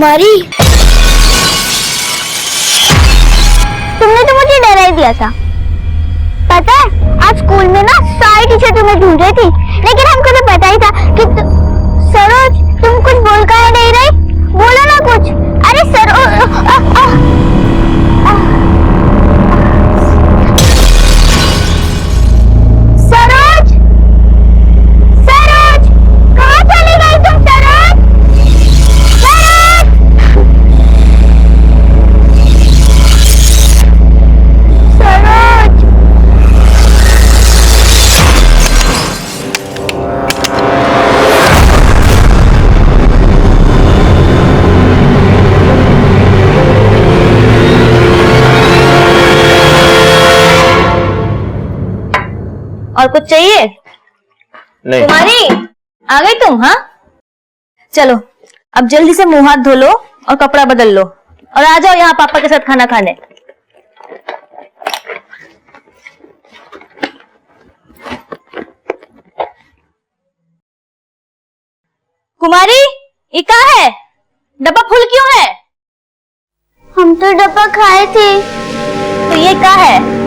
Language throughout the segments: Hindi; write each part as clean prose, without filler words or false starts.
कुमारी, तुमने तो मुझे डरा ही दिया था। पता है आज स्कूल में ना सारी टीचर तुम्हें ढूंढ रही थी, लेकिन हमको तो पता ही था कि सरोज तुम कुछ बोल कर नहीं रही। बोलो ना कुछ। अरे सरोज और कुछ चाहिए? नहीं। कुमारी आ गई तुम? हाँ चलो अब जल्दी से मुंह हाथ धो लो और कपड़ा बदल लो और आ जाओ यहाँ पापा के साथ खाना खाने। कुमारी ये क्या है? डब्बा फुल क्यों है? हम तो डब्बा खाए थे। तो ये क्या है?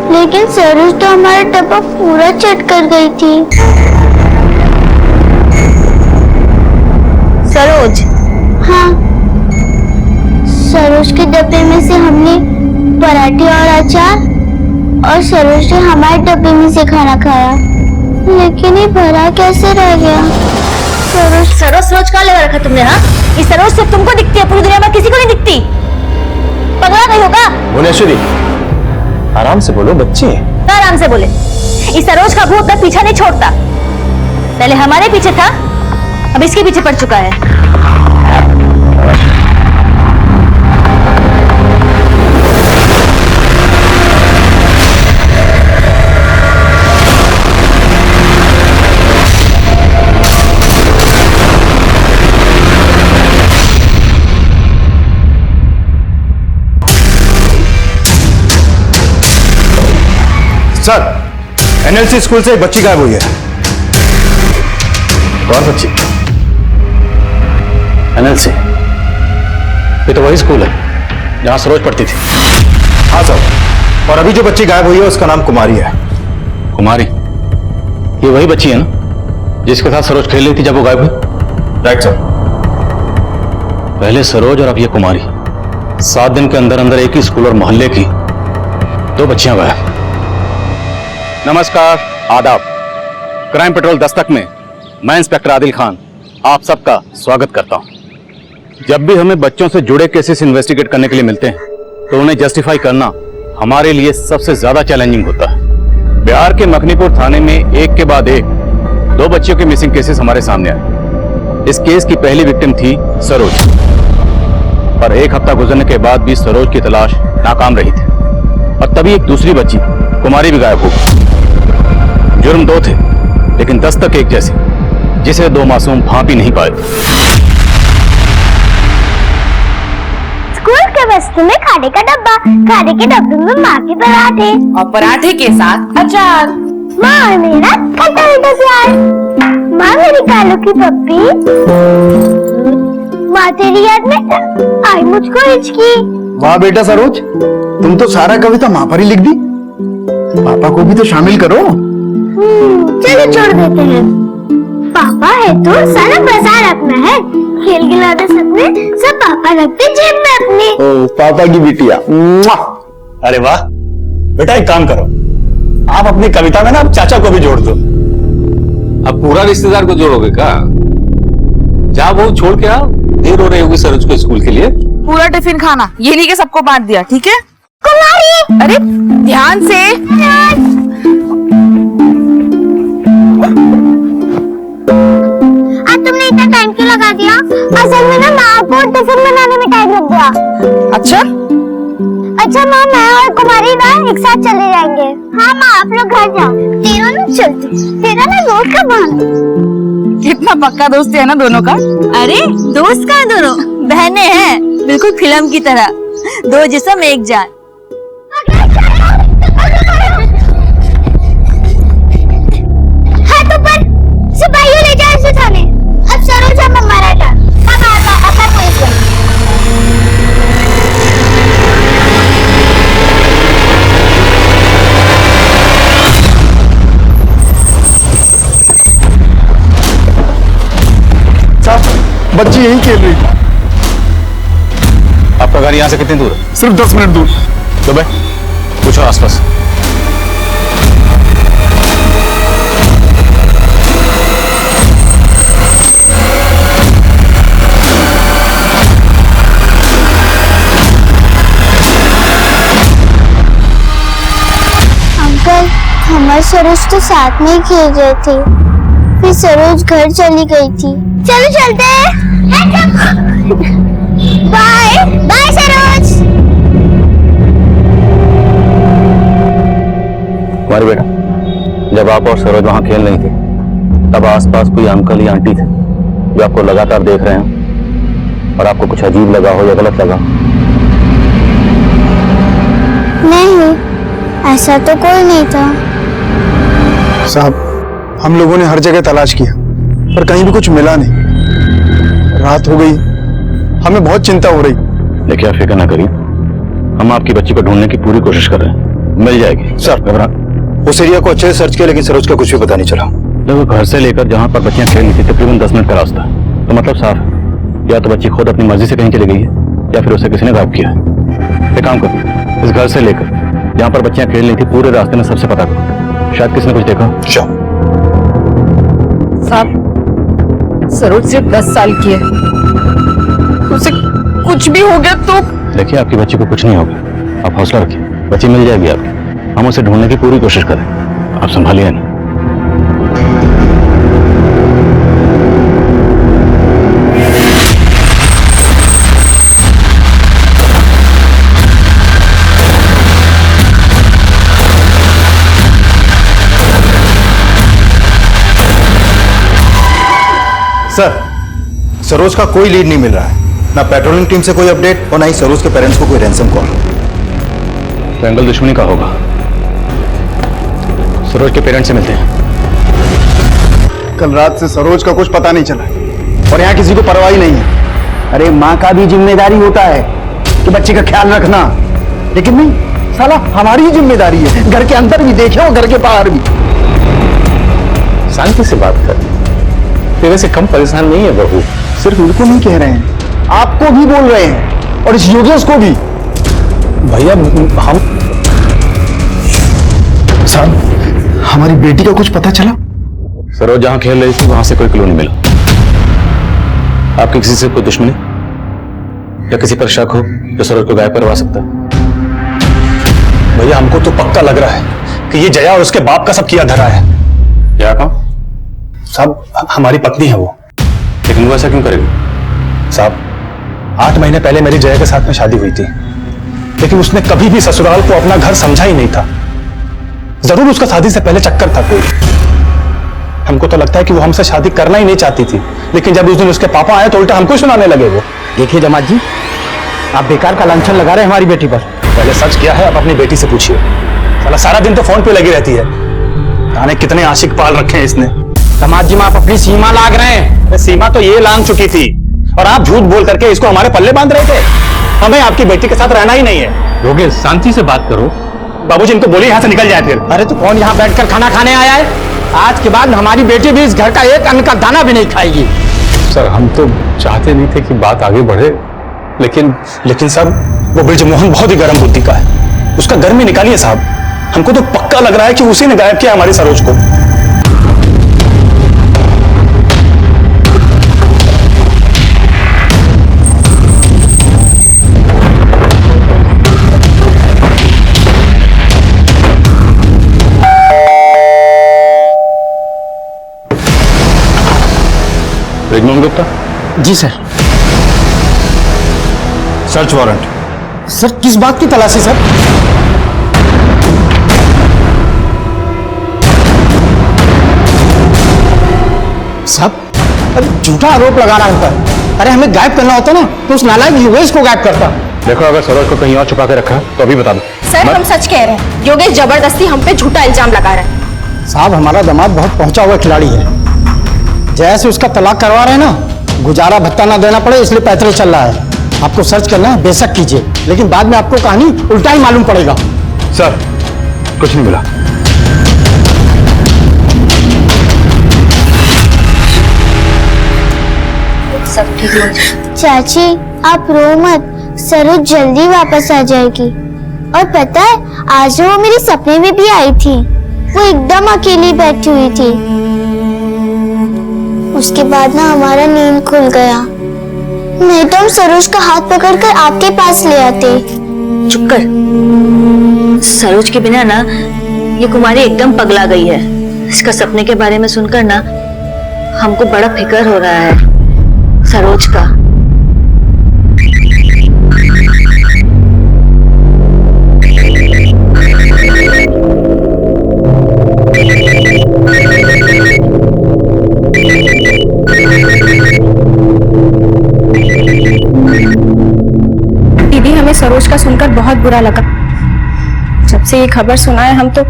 लेकिन सरोज तो हमारा डब्बा पूरा चट कर गई थी। सरोज? हाँ, सरोज के डब्बे में से हमने पराठे और अचार और सरोज ने हमारे डब्बे में से खाना खाया, लेकिन ये भरा कैसे रह गया? सरोज सरोज कहाँ लगा रखा तुमने? हाँ ये सरोज सिर्फ तुमको दिखती है, पूरी दुनिया में किसी को नहीं दिखती। पगला नहीं होगा? भुवनेश्वरी आराम से बोलो, बच्चे। आराम से बोले। इस सरोज का भूत अपना पीछा नहीं छोड़ता। पहले हमारे पीछे था, अब इसके पीछे पड़ चुका है। सर, एनएलसी स्कूल से एक बच्ची गायब हुई है। कौन बच्ची? एनएलसी? ये तो वही स्कूल है जहां सरोज पढ़ती थी। हाँ सर, और अभी जो बच्ची गायब हुई है उसका नाम कुमारी है। कुमारी? ये वही बच्ची है ना जिसके साथ सरोज खेल रही थी जब वो गायब हुई? Right sir. पहले सरोज और अब ये कुमारी, 7 दिन के अंदर अंदर एक ही स्कूल और मोहल्ले की 2 बच्चियां गायब। नमस्कार, आदाब। क्राइम पेट्रोल दस्तक में मैं इंस्पेक्टर आदिल खान आप सबका स्वागत करता हूं। जब भी हमें बच्चों से जुड़े केसेस इन्वेस्टिगेट करने के लिए मिलते हैं तो उन्हें जस्टिफाई करना हमारे लिए सबसे ज्यादा चैलेंजिंग होता है। बिहार के मखनीपुर थाने में एक के बाद एक 2 बच्चियों के मिसिंग केसेस हमारे सामने आए। इस केस की पहली विक्टिम थी सरोज, पर 1 हफ्ता गुजरने के बाद भी सरोज की तलाश नाकाम रही थी और तभी एक दूसरी बच्ची कुमारी भी गायब हो गई। जुर्म 2 थे लेकिन दस्तक एक जैसी, जिसे 2 मासूम भांप ही नहीं पाए। स्कूल के बस्ते में खाने का डब्बा, खाने के डब्बे में माँ के पराठे और पराठे के साथ अचार। माँ और मेरा खट्टा मीठा प्यार। माँ मेरी कालू की पप्पी। माँ तेरी याद में आई मुझको हिचकी। वाह बेटा सरोज, तुम तो सारा कविता माँ पर ही लिख दी। पापा को भी तो शामिल करो। चलो छोड़ देते हैं। पापा है तो सारा बाजार अपना है। खेल खिलौने सपने सब पापा रखते जेब में अपने। ओ, पापा की बिटिया। अरे वाह बेटा, एक काम करो, आप अपनी कविता में ना अब चाचा को भी जोड़ दो। अब पूरा रिश्तेदार को जोड़ोगे क्या? जा वो छोड़ के आओ, देर हो रही होगी सरोज को स्कूल के लिए। पूरा टिफिन खाना, ये नहीं कि सबको बांट दिया, ठीक है? कुमारी, अरे ध्यान से। आज तुमने इतना टाइम क्यों लगा दिया? असल में ना माँ को टिफिन बनाने में टाइम लग गया। अच्छा माँ, मैं और कुमारी ना एक साथ चले जाएंगे। हाँ माँ, आप लोग घर जाओ, तीनों लोग चलते। तेरा ना दोस्त का बहन। कितना पक्का दोस्ती है ना दोनों का। अरे दोस्त का दोनों बहनें हैं, बिल्कुल फिल्म की तरह, 2 जिस्म एक जान। हाथों पर सिपाहियों ले जाओ इसे थाने। अब सरोज हम हमारा टर्न। अब आता नहीं। बच्ची यही खेल रही थी। आपका घर यहाँ से कितनी दूर है? सिर्फ 10 मिनट दूर। तो भाई पूछो आसपास। अंकल, हमारे सरोज तो साथ में ही खेल रहे थे, फिर सरोज घर चली गई थी। चलो चलते हैं। Bye bye Saroj. तुम्हारे बेटा, जब आप और सरोज वहां खेल रही थी तब आसपास कोई अंकल या आंटी थे जो आपको लगातार देख रहे हैं और आपको कुछ अजीब लगा हो या गलत लगा? नहीं, ऐसा तो कोई नहीं था। साहब, हम लोगों ने हर जगह तलाश किया पर कहीं भी कुछ मिला नहीं। रात हो गई, हमें बहुत चिंता हो रही। देखिए, आप फिक्र ना करिए, हम आपकी बच्ची को ढूंढने की पूरी कोशिश कर रहे हैं, मिल जाएगी। सर, घबरा उस एरिया को अच्छे से सर्च किया लेकिन सरोज का कुछ भी पता नहीं चला। देखो, घर से लेकर जहां पर बच्चियां खेल रही थी तकरीबन 10 मिनट का रास्ता है, तो मतलब साफ है, या तो बच्ची खुद अपनी मर्जी से कहीं चली गई है या फिर उसे किसी ने गायब किया है। एक काम करो, इस घर से लेकर जहां पर बच्चियां खेल रही थी पूरे रास्ते में सबसे पता करो, शायद किसी ने कुछ देखा। साहब, सरोज सिर्फ 10 साल की है, उसे कुछ भी हो गया तो। देखिए, आपकी बच्ची को कुछ नहीं होगा, आप हौसला रखिए, बच्ची मिल जाएगी आपकी। हम उसे ढूंढने की पूरी कोशिश करें, आप संभालिए ना। सर, सरोज का कोई लीड नहीं मिल रहा है, ना पेट्रोलिंग टीम से कोई अपडेट और ना ही सरोज के पेरेंट्स को कोई रैंसम कॉल। तो एंगल दुश्मनी का होगा। सरोज के पेरेंट्स से मिलते हैं। कल रात से सरोज का कुछ पता नहीं चला और यहाँ किसी को परवाह ही नहीं है। अरे माँ का भी जिम्मेदारी होता है कि बच्चे का ख्याल रखना, लेकिन नहीं, साला हमारी ही जिम्मेदारी है, घर के अंदर भी देखे और घर के बाहर भी। शांति से बात कर, तेरे से कम परेशान नहीं है बहू। सिर्फ उनको नहीं कह रहे हैं, आपको भी बोल रहे हैं और इस योगेश को भी। भैया, हम साहब, हमारी बेटी का कुछ पता चला? सरोज जहां खेल रही थी वहां से कोई क्लू नहीं मिला। आपकी किसी से कोई दुश्मनी या किसी पर शक हो जो सरोज को गायब करवा सकता है? भैया, हमको तो पक्का लग रहा है कि ये जया और उसके बाप का सब किया धरा है। क्या कहा? साहब, हमारी पत्नी है वो। लेकिन वो ऐसा क्यों करेगी? साहब, 8 महीने पहले मेरी जया के साथ में शादी हुई थी, लेकिन उसने कभी भी ससुराल को अपना घर समझा ही नहीं था। जरूर उसका शादी से पहले चक्कर था कोई। हमको तो लगता है कि वो हमसे शादी करना ही नहीं चाहती थी, लेकिन जब उस दिन उसके पापा आए तो उल्टा हमको ही सुनाने लगे वो। देखिए जमात जी, आप बेकार का लांछन लगा रहे हैं हमारी बेटी पर। पहले सच क्या है, अब अपनी बेटी से पूछिए। साला सारा दिन तो फोन पे लगी रहती है, जाने कितने आशिक पाल रखे हैं इसने। समाज जी में आप अपनी सीमा लांघ रहे हैं। सीमा तो ये लांघ चुकी थी और आप झूठ बोल करके इसको हमारे पल्ले बांध रहे थे। हमें आपकी बेटी के साथ रहना ही नहीं है। योगेश, शांति से बात करो। बाबूजी, इनको बोलिए यहाँ से निकल जाए फिर। अरे तो कौन यहाँ बैठकर खाना खाने आया है? आज के बाद हमारी बेटी भी इस घर का एक अन्न का दाना भी नहीं खाएगी। सर, हम तो चाहते नहीं थे कि बात आगे बढ़े, लेकिन साहब, वो ब्रिजमोहन बहुत ही गर्म बुद्धि का है, उसका गर्मी निकालिए साहब। हमको तो पक्का लग रहा है कि उसी ने गायब किया हमारी सरोज को। ब्रिजमोहन गुप्ता? जी सर। Search warrant. सर, किस बात की तलाशी सर? साहब, अरे झूठा आरोप लगा रहा होता है। अरे हमें गायब करना होता ना तो उस नालायक योगेश को गायब करता। देखो, अगर सरोज को कहीं और छुपा के रखा है तो अभी बता दो। सर, हम सच कह रहे हैं, योगेश जबरदस्ती हम पे झूठा इल्जाम लगा रहा है। साहब, हमारा दामाद बहुत पहुंचा हुआ खिलाड़ी है। जैसे उसका तलाक करवा रहे हैं ना, गुजारा भत्ता ना देना पड़े इसलिए पैतरे चल रहा है। आपको सर्च करना है, बेशक कीजिए, लेकिन बाद में आपको कहानी उल्टा ही मालूम पड़ेगा। सर, कुछ नहीं मिला। सब ठीक हो जाए। चाची आप रो मत, सरोज जल्दी वापस आ जाएगी। और पता है आज वो मेरे सपने में भी आई थी। वो एकदम अकेली बैठी हुई थी। उसके बाद ना हमारा नींद खुल गया। नहीं तो हम सरोज का हाथ पकड़कर आपके पास ले आते। चुप कर। सरोज के बिना ना ये कुमारी एकदम पगला गई है। इसका सपने के बारे में सुनकर ना हमको बड़ा फिक्र हो रहा है सरोज का। दीदी हमें सरोज का सुनकर बहुत बुरा लगा। जब से ये खबर सुना है हम तो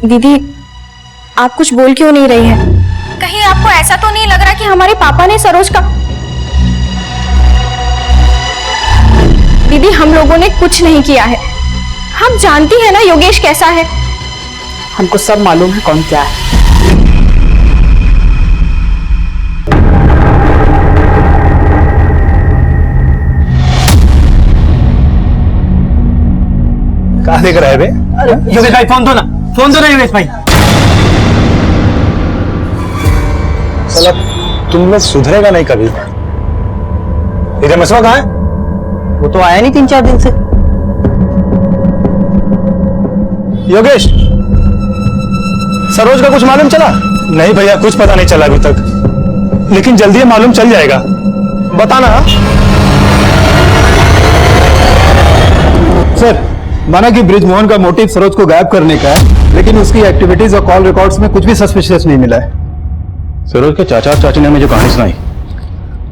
दीदी आप कुछ बोल क्यों नहीं रही है? कहीं आपको ऐसा तो नहीं लग रहा कि हमारे पापा ने सरोज का? दीदी हम लोगों ने कुछ नहीं किया है। हम जानती हैं ना योगेश कैसा है। हमको सब मालूम है कौन क्या है। कहाँ देख रहा है बे? योगेश भाई फोन दो ना योगेश भाई। साला तुम में सुधरेगा नहीं कभी। इधर मसवा कहाँ है? वो तो आया नहीं 3-4 दिन से। योगेश, सरोज का कुछ मालूम चला? नहीं भैया कुछ पता नहीं चला अभी तक, लेकिन जल्दी ये मालूम चल जाएगा। बताना। सर माना कि ब्रिजमोहन का मोटिव सरोज को गायब करने का है, लेकिन उसकी एक्टिविटीज और कॉल रिकॉर्ड्स में कुछ भी सस्पिशियस नहीं मिला है। सरोज के चाचा और चाची ने हमें जो कहानी सुनाई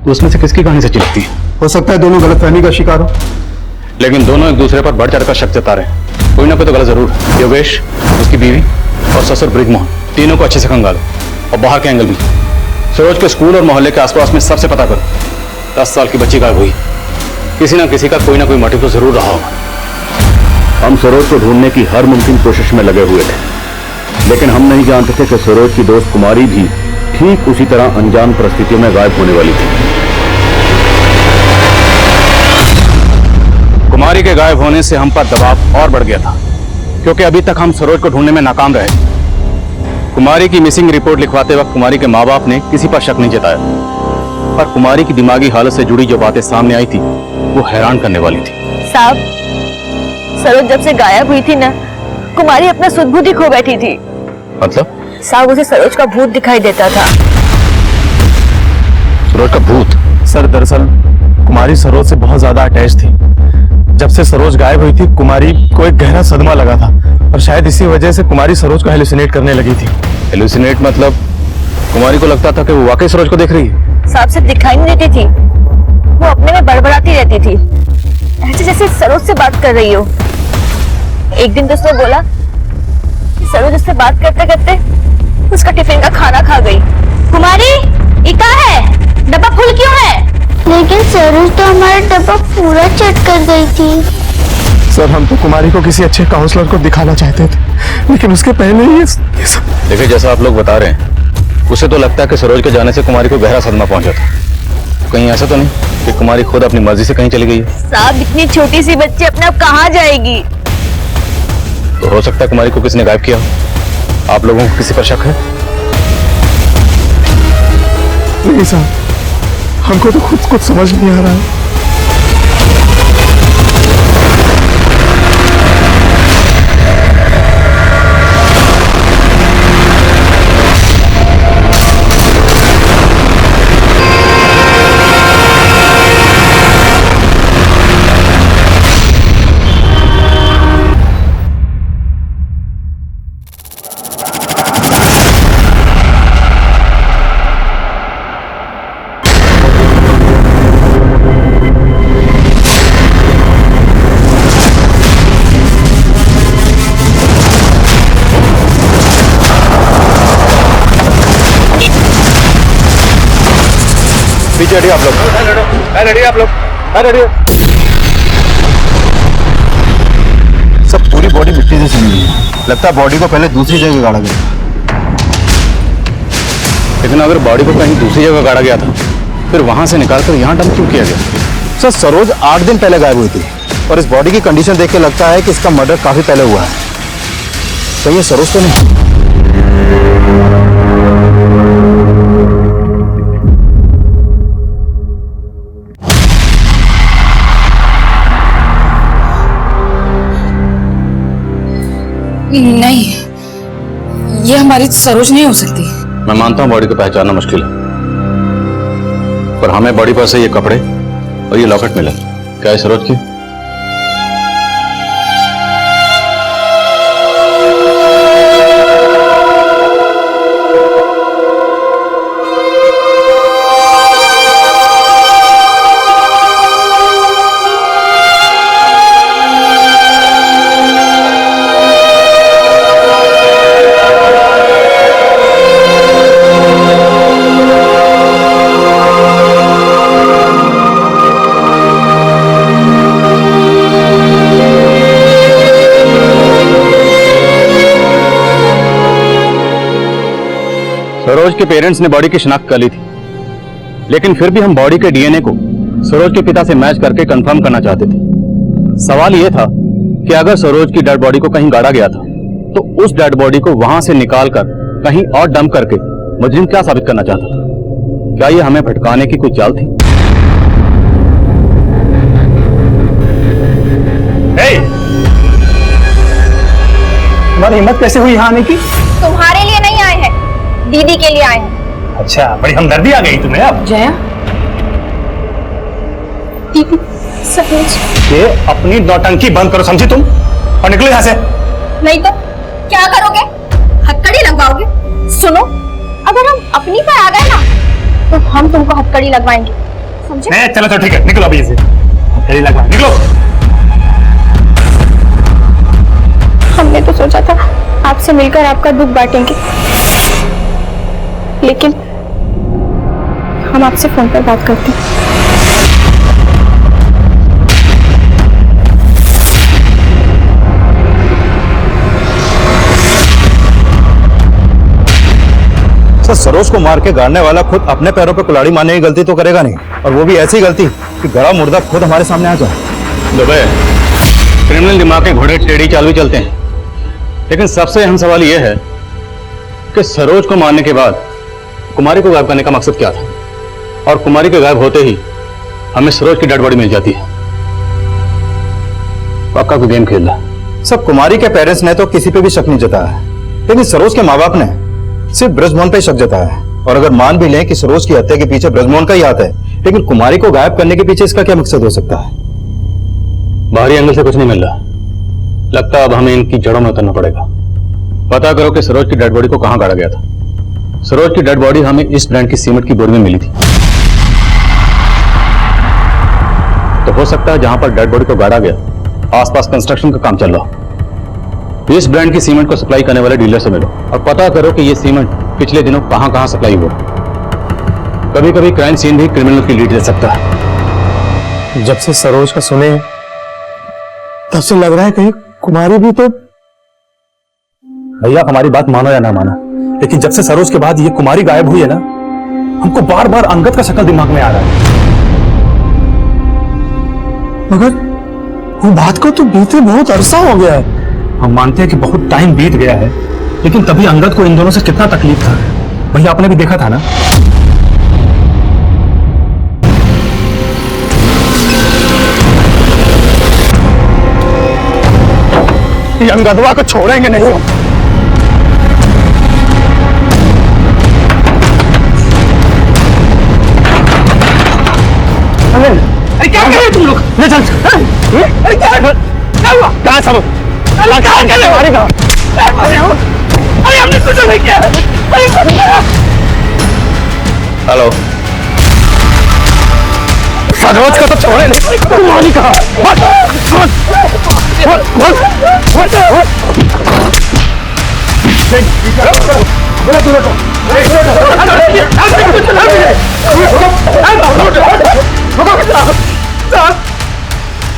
तो उसमें से किसकी कहानी सच्ची लगती है? हो सकता है दोनों गलतफहमी का शिकार हो। लेकिन दोनों एक दूसरे पर बढ़ चढ़ कर शक जता रहे हैं। कोई ना कोई तो गलत जरूर है। योगेश, उसकी बीवी और ससुर ब्रिजमोहन, तीनों को अच्छे से खंगालो और बाहर के एंगल भी। सरोज के स्कूल और मोहल्ले के आसपास में सबसे पता करो। 10 साल की बच्ची गायब हुई। किसी ना किसी का कोई ना कोई मोटिव तो जरूर रहा होगा। हम सरोज को ढूंढने की हर मुमकिन कोशिश में लगे हुए थे, लेकिन हम नहीं जानते थे कि सरोज की दोस्त कुमारी भी ठीक उसी तरह अनजान परिस्थितियों में गायब होने वाली थी। कुमारी के गायब होने से हम पर दबाव और बढ़ गया था, क्योंकि अभी तक हम सरोज को ढूंढने में नाकाम रहे। कुमारी की मिसिंग रिपोर्ट लिखवाते वक्त कुमारी के माँ बाप ने किसी पर शक नहीं जताया, पर कुमारी की दिमागी हालत से जुड़ी जो बातें सामने आई थी वो हैरान करने वाली थी। साहब, सरोज जब से गायब हुई थी ना, कुमारी अपना सुध-बुध ही खो बैठी थी। मतलब? साहब उसे सरोज का भूत दिखाई देता था। सरोज का भूत? सर दरअसल कुमारी सरोज से बहुत ज्यादा अटैच थी। जब से सरोज गायब हुई थी कुमारी को एक गहरा सदमा लगा था, और शायद इसी वजह से कुमारी सरोज को हेलुसिनेट करने लगी थी। हेलुसिनेट मतलब कुमारी को लगता था कि वो वाकई सरोज को देख रही है। साहब से दिखाई नहीं देती थी, वो अपने में बड़बड़ाती रहती थी, ऐसे जैसे सरोज से बात कर रही हो। एक दिन तो उसने बोला कि सरोज उससे बात करते करते उसका टिफिन का खाना खा गई। कुमारी, ये क्या है? डब्बा फुल क्यों है? लेकिन सरोज तो हमारा डब्बा पूरा चट कर गई थी। सर हम तो कुमारी को किसी अच्छे काउंसलर को दिखाना चाहते थे, लेकिन उसके पहले ही ये सब। देखिए जैसा आप लोग बता रहे हैं, उसे तो लगता है कि सरोज के जाने से कुमारी को गहरा सदमा पहुंचा था। कहीं ऐसा तो नहीं कि कुमारी खुद अपनी मर्जी से कहीं चली गई है? साहब इतनी छोटी सी बच्ची अपने आप कहाँ जाएगी? तो हो सकता है कुमारी को किसी ने गायब किया हो। आप लोगों को किसी पर शक है? नहीं साहब, हमको तो खुद कुछ समझ नहीं आ रहा है। पीछे हटिए आप लोग। सब पूरी बॉडी मिट्टी से सनी है। लगता है बॉडी को पहले दूसरी जगह गाड़ा गया। लेकिन अगर बॉडी को कहीं दूसरी जगह गाड़ा गया था, फिर वहां से निकालकर यहाँ डंप क्यों किया गया? सर सरोज 8 दिन पहले गायब हुई थी और इस बॉडी की कंडीशन देख के लगता है कि इसका मर्डर काफी पहले हुआ है। तो ये सरोज तो नहीं। नहीं, ये हमारी सरोज नहीं हो सकती। मैं मानता हूं बॉडी को पहचानना मुश्किल है, पर हमें बॉडी पर से ये कपड़े और ये लॉकेट मिला। क्या है सरोज की? सरोज के पेरेंट्स ने बॉडी की शिनाख्त कर ली थी, लेकिन फिर भी हम बॉडी के डीएनए को सरोज के पिता से मैच करके कंफर्म करना चाहते थे। सवाल यह था कि अगर सरोज की डेड बॉडी को कहीं गाड़ा गया था, तो उस डेड बॉडी को वहां से निकालकर कहीं और डंप करके मुजरिम क्या साबित करना चाहता था? क्या यह हमें भटकाने की कोई चाल थी? तुम्हारी हिम्मत कैसे हुई यहाँ आने की? तुम्हारे लिए नहीं आए हैं, दीदी के लिए आए हैं। अच्छा, बड़ी हमदर्दी आ गई तुम्हें अब। जया, दीदी, सरोज। ये अपनी नौटंकी बंद करो, समझी तुम? और निकलो यहाँ से। नहीं तो क्या करोगे? हथकड़ी लगवाओगे? सुनो, अगर हम अपनी पर आ गए ना, तो हम तुमको हथकड़ी लगवाएंगे, समझे? नहीं, चलो तो ठीक है, निकलो अभी से। हथकड़ी लगवा, निकलो। हमने तो सोचा था आपसे मिलकर आपका दुख बांटेंगे, लेकिन हम आपसे फोन पर बात करते हैं। सर सरोज को मार के गाड़ने वाला खुद अपने पैरों पर कुल्हाड़ी मारने की गलती तो करेगा नहीं, और वो भी ऐसी गलती कि गला मुर्दा खुद हमारे सामने आ जाए। दुबे, क्रिमिनल दिमाग के घोड़े टेढ़ी चाल भी चलते हैं, लेकिन सबसे अहम सवाल यह है कि सरोज को मारने के बाद कुमारी को गायब करने का मकसद क्या था, और कुमारी के गायब होते ही हमें सरोज की डेड बॉडी मिल जाती है। पक्का कोई गेम खेल रहा है। सब कुमारी के पेरेंट्स ने तो किसी पे भी शक नहीं जताया, लेकिन सरोज के माँ बाप ने सिर्फ ब्रजमोहन पे शक जताया है। और अगर मान भी लें कि सरोज की हत्या के पीछे ब्रजमोहन का ही हाथ है, लेकिन कुमारी को गायब करने के पीछे इसका क्या मकसद हो सकता है? बाहरी एंगल से कुछ नहीं मिल रहा, लगता अब हमें इनकी जड़ों में उतरना पड़ेगा। पता करो कि सरोज की डेड बॉडी को कहां गाड़ा गया था। सरोज की डेड बॉडी हमें इस ब्रांड की सीमेंट की बोरी में मिली थी, तो हो सकता है जहां पर डेड बॉडी को गाड़ा गया आसपास कंस्ट्रक्शन का काम चल रहा हो। इस ब्रांड की सीमेंट को सप्लाई करने वाले डीलर से मिलो और पता करो कि यह सीमेंट पिछले दिनों कहां सप्लाई हुआ। कभी कभी क्राइम सीन भी क्रिमिनल की लीड ले सकता है। जब से सरोज का सुने तब से लग रहा है कहीं कुमारी भी तो। भैया हमारी बात मानो या ना मानो, लेकिन जब से सरोज के बाद ये कुमारी गायब हुई है ना, हमको बार बार अंगद का शक्ल दिमाग में आ रहा है। मगर वो बात को तो बीते बहुत अरसा हो गया है। हम मानते हैं कि बहुत टाइम बीत गया है, लेकिन तभी अंगद को इन दोनों से कितना तकलीफ था, भैया आपने भी देखा था ना। ये अंगदवा को छोड़ेंगे नहीं हम। अरे क्या कर रहे तुम लोग? ले चल। अरे क्या हुआ? कहाँ सब? कहाँ कर रहे हो? अरे हमने कुछ नहीं किया। हेलो, सरोज को तो छोड़े नहीं, कुमारी कहाँ?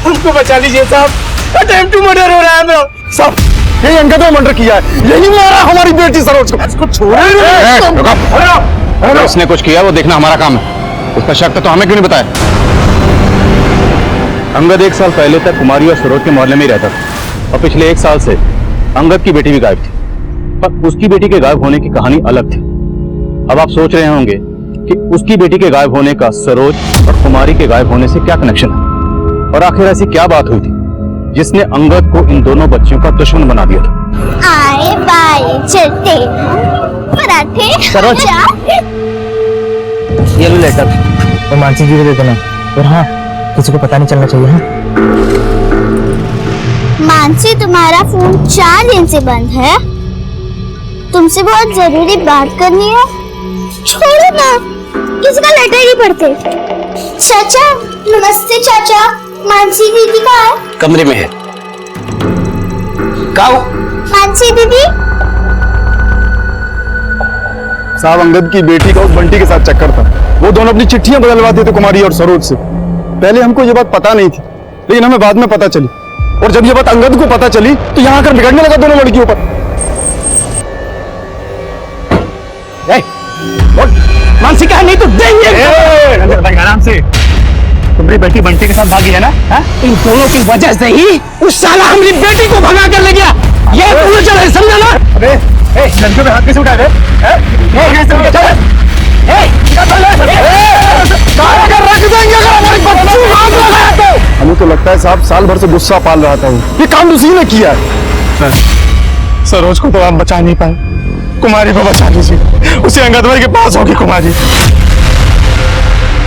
हमको बचा लीजिए साहब, अटेम्प्ट टू मर्डर हो रहा है मेरा साहब। यही अंगद ने मर्डर किया है, यही मारा हमारी बेटी सरोज को। इसको छोड़े नहीं। अगर उसने कुछ किया वो देखना हमारा काम है। उसका शक तो हमें क्यों नहीं बताया? अंगद 1 साल पहले तक कुमारी और सरोज के मोहल्ले में ही रहता था और पिछले 1 साल से अंगद की बेटी भी गायब थी, पर उसकी बेटी के गायब होने की कहानी अलग थी। अब आप सोच रहे होंगे कि उसकी बेटी के गायब होने का सरोज और कुमारी के गायब होने से क्या कनेक्शन है, और आखिर ऐसी क्या बात हुई थी जिसने अंगद को इन दोनों बच्चियों का दुश्मन बना दिया था? आए बाए चलते पराठे सरोज। ये लो लेटर, और मानसी जी को दे देना। और हाँ, किसी को पता नहीं चलना चाहिए। हाँ? मानसी, तुम्हारा फोन 4 दिन से बंद है। तुमसे बहुत जरूरी बात करनी है। छोड़ो ना, किसी का लेटर ही पढ़ते। चाचा नमस्ते। चाचा, मानसी दीदी कहाँ है? कमरे में है। काऊ मानसी दीदी। साहब, अंगद की बेटी का उस बंटी के साथ चक्कर था। वो दोनों अपनी चिट्ठियां बदलवाते थे कुमारी और सरोज से। पहले हमको ये बात पता नहीं थी, लेकिन हमें बाद में पता चली। और जब ये बात अंगद को पता चली तो यहाँ आकर बिगड़ने लगा दोनों लड़कियों पर। मानसी कहा नहीं तो देंगे। आराम से। तुम्हारी बेटी बंटी के साथ भागी है ना? इन दोनों की वजह से ही उस साला हमारी बेटी को भगा कर ले गया। ये दोनों चले, समझा ना? अबे लड़कियों पे हाथ कैसे उठा रहे? हमें तो लगता है साहब साल भर से गुस्सा पाल रहा था। ये काम उसी ने किया है। सरोज को तो आप बचा नहीं पाए, कुमारी को बचा लीजिए। उसे अंगद भाई के पास होगी कुमारी।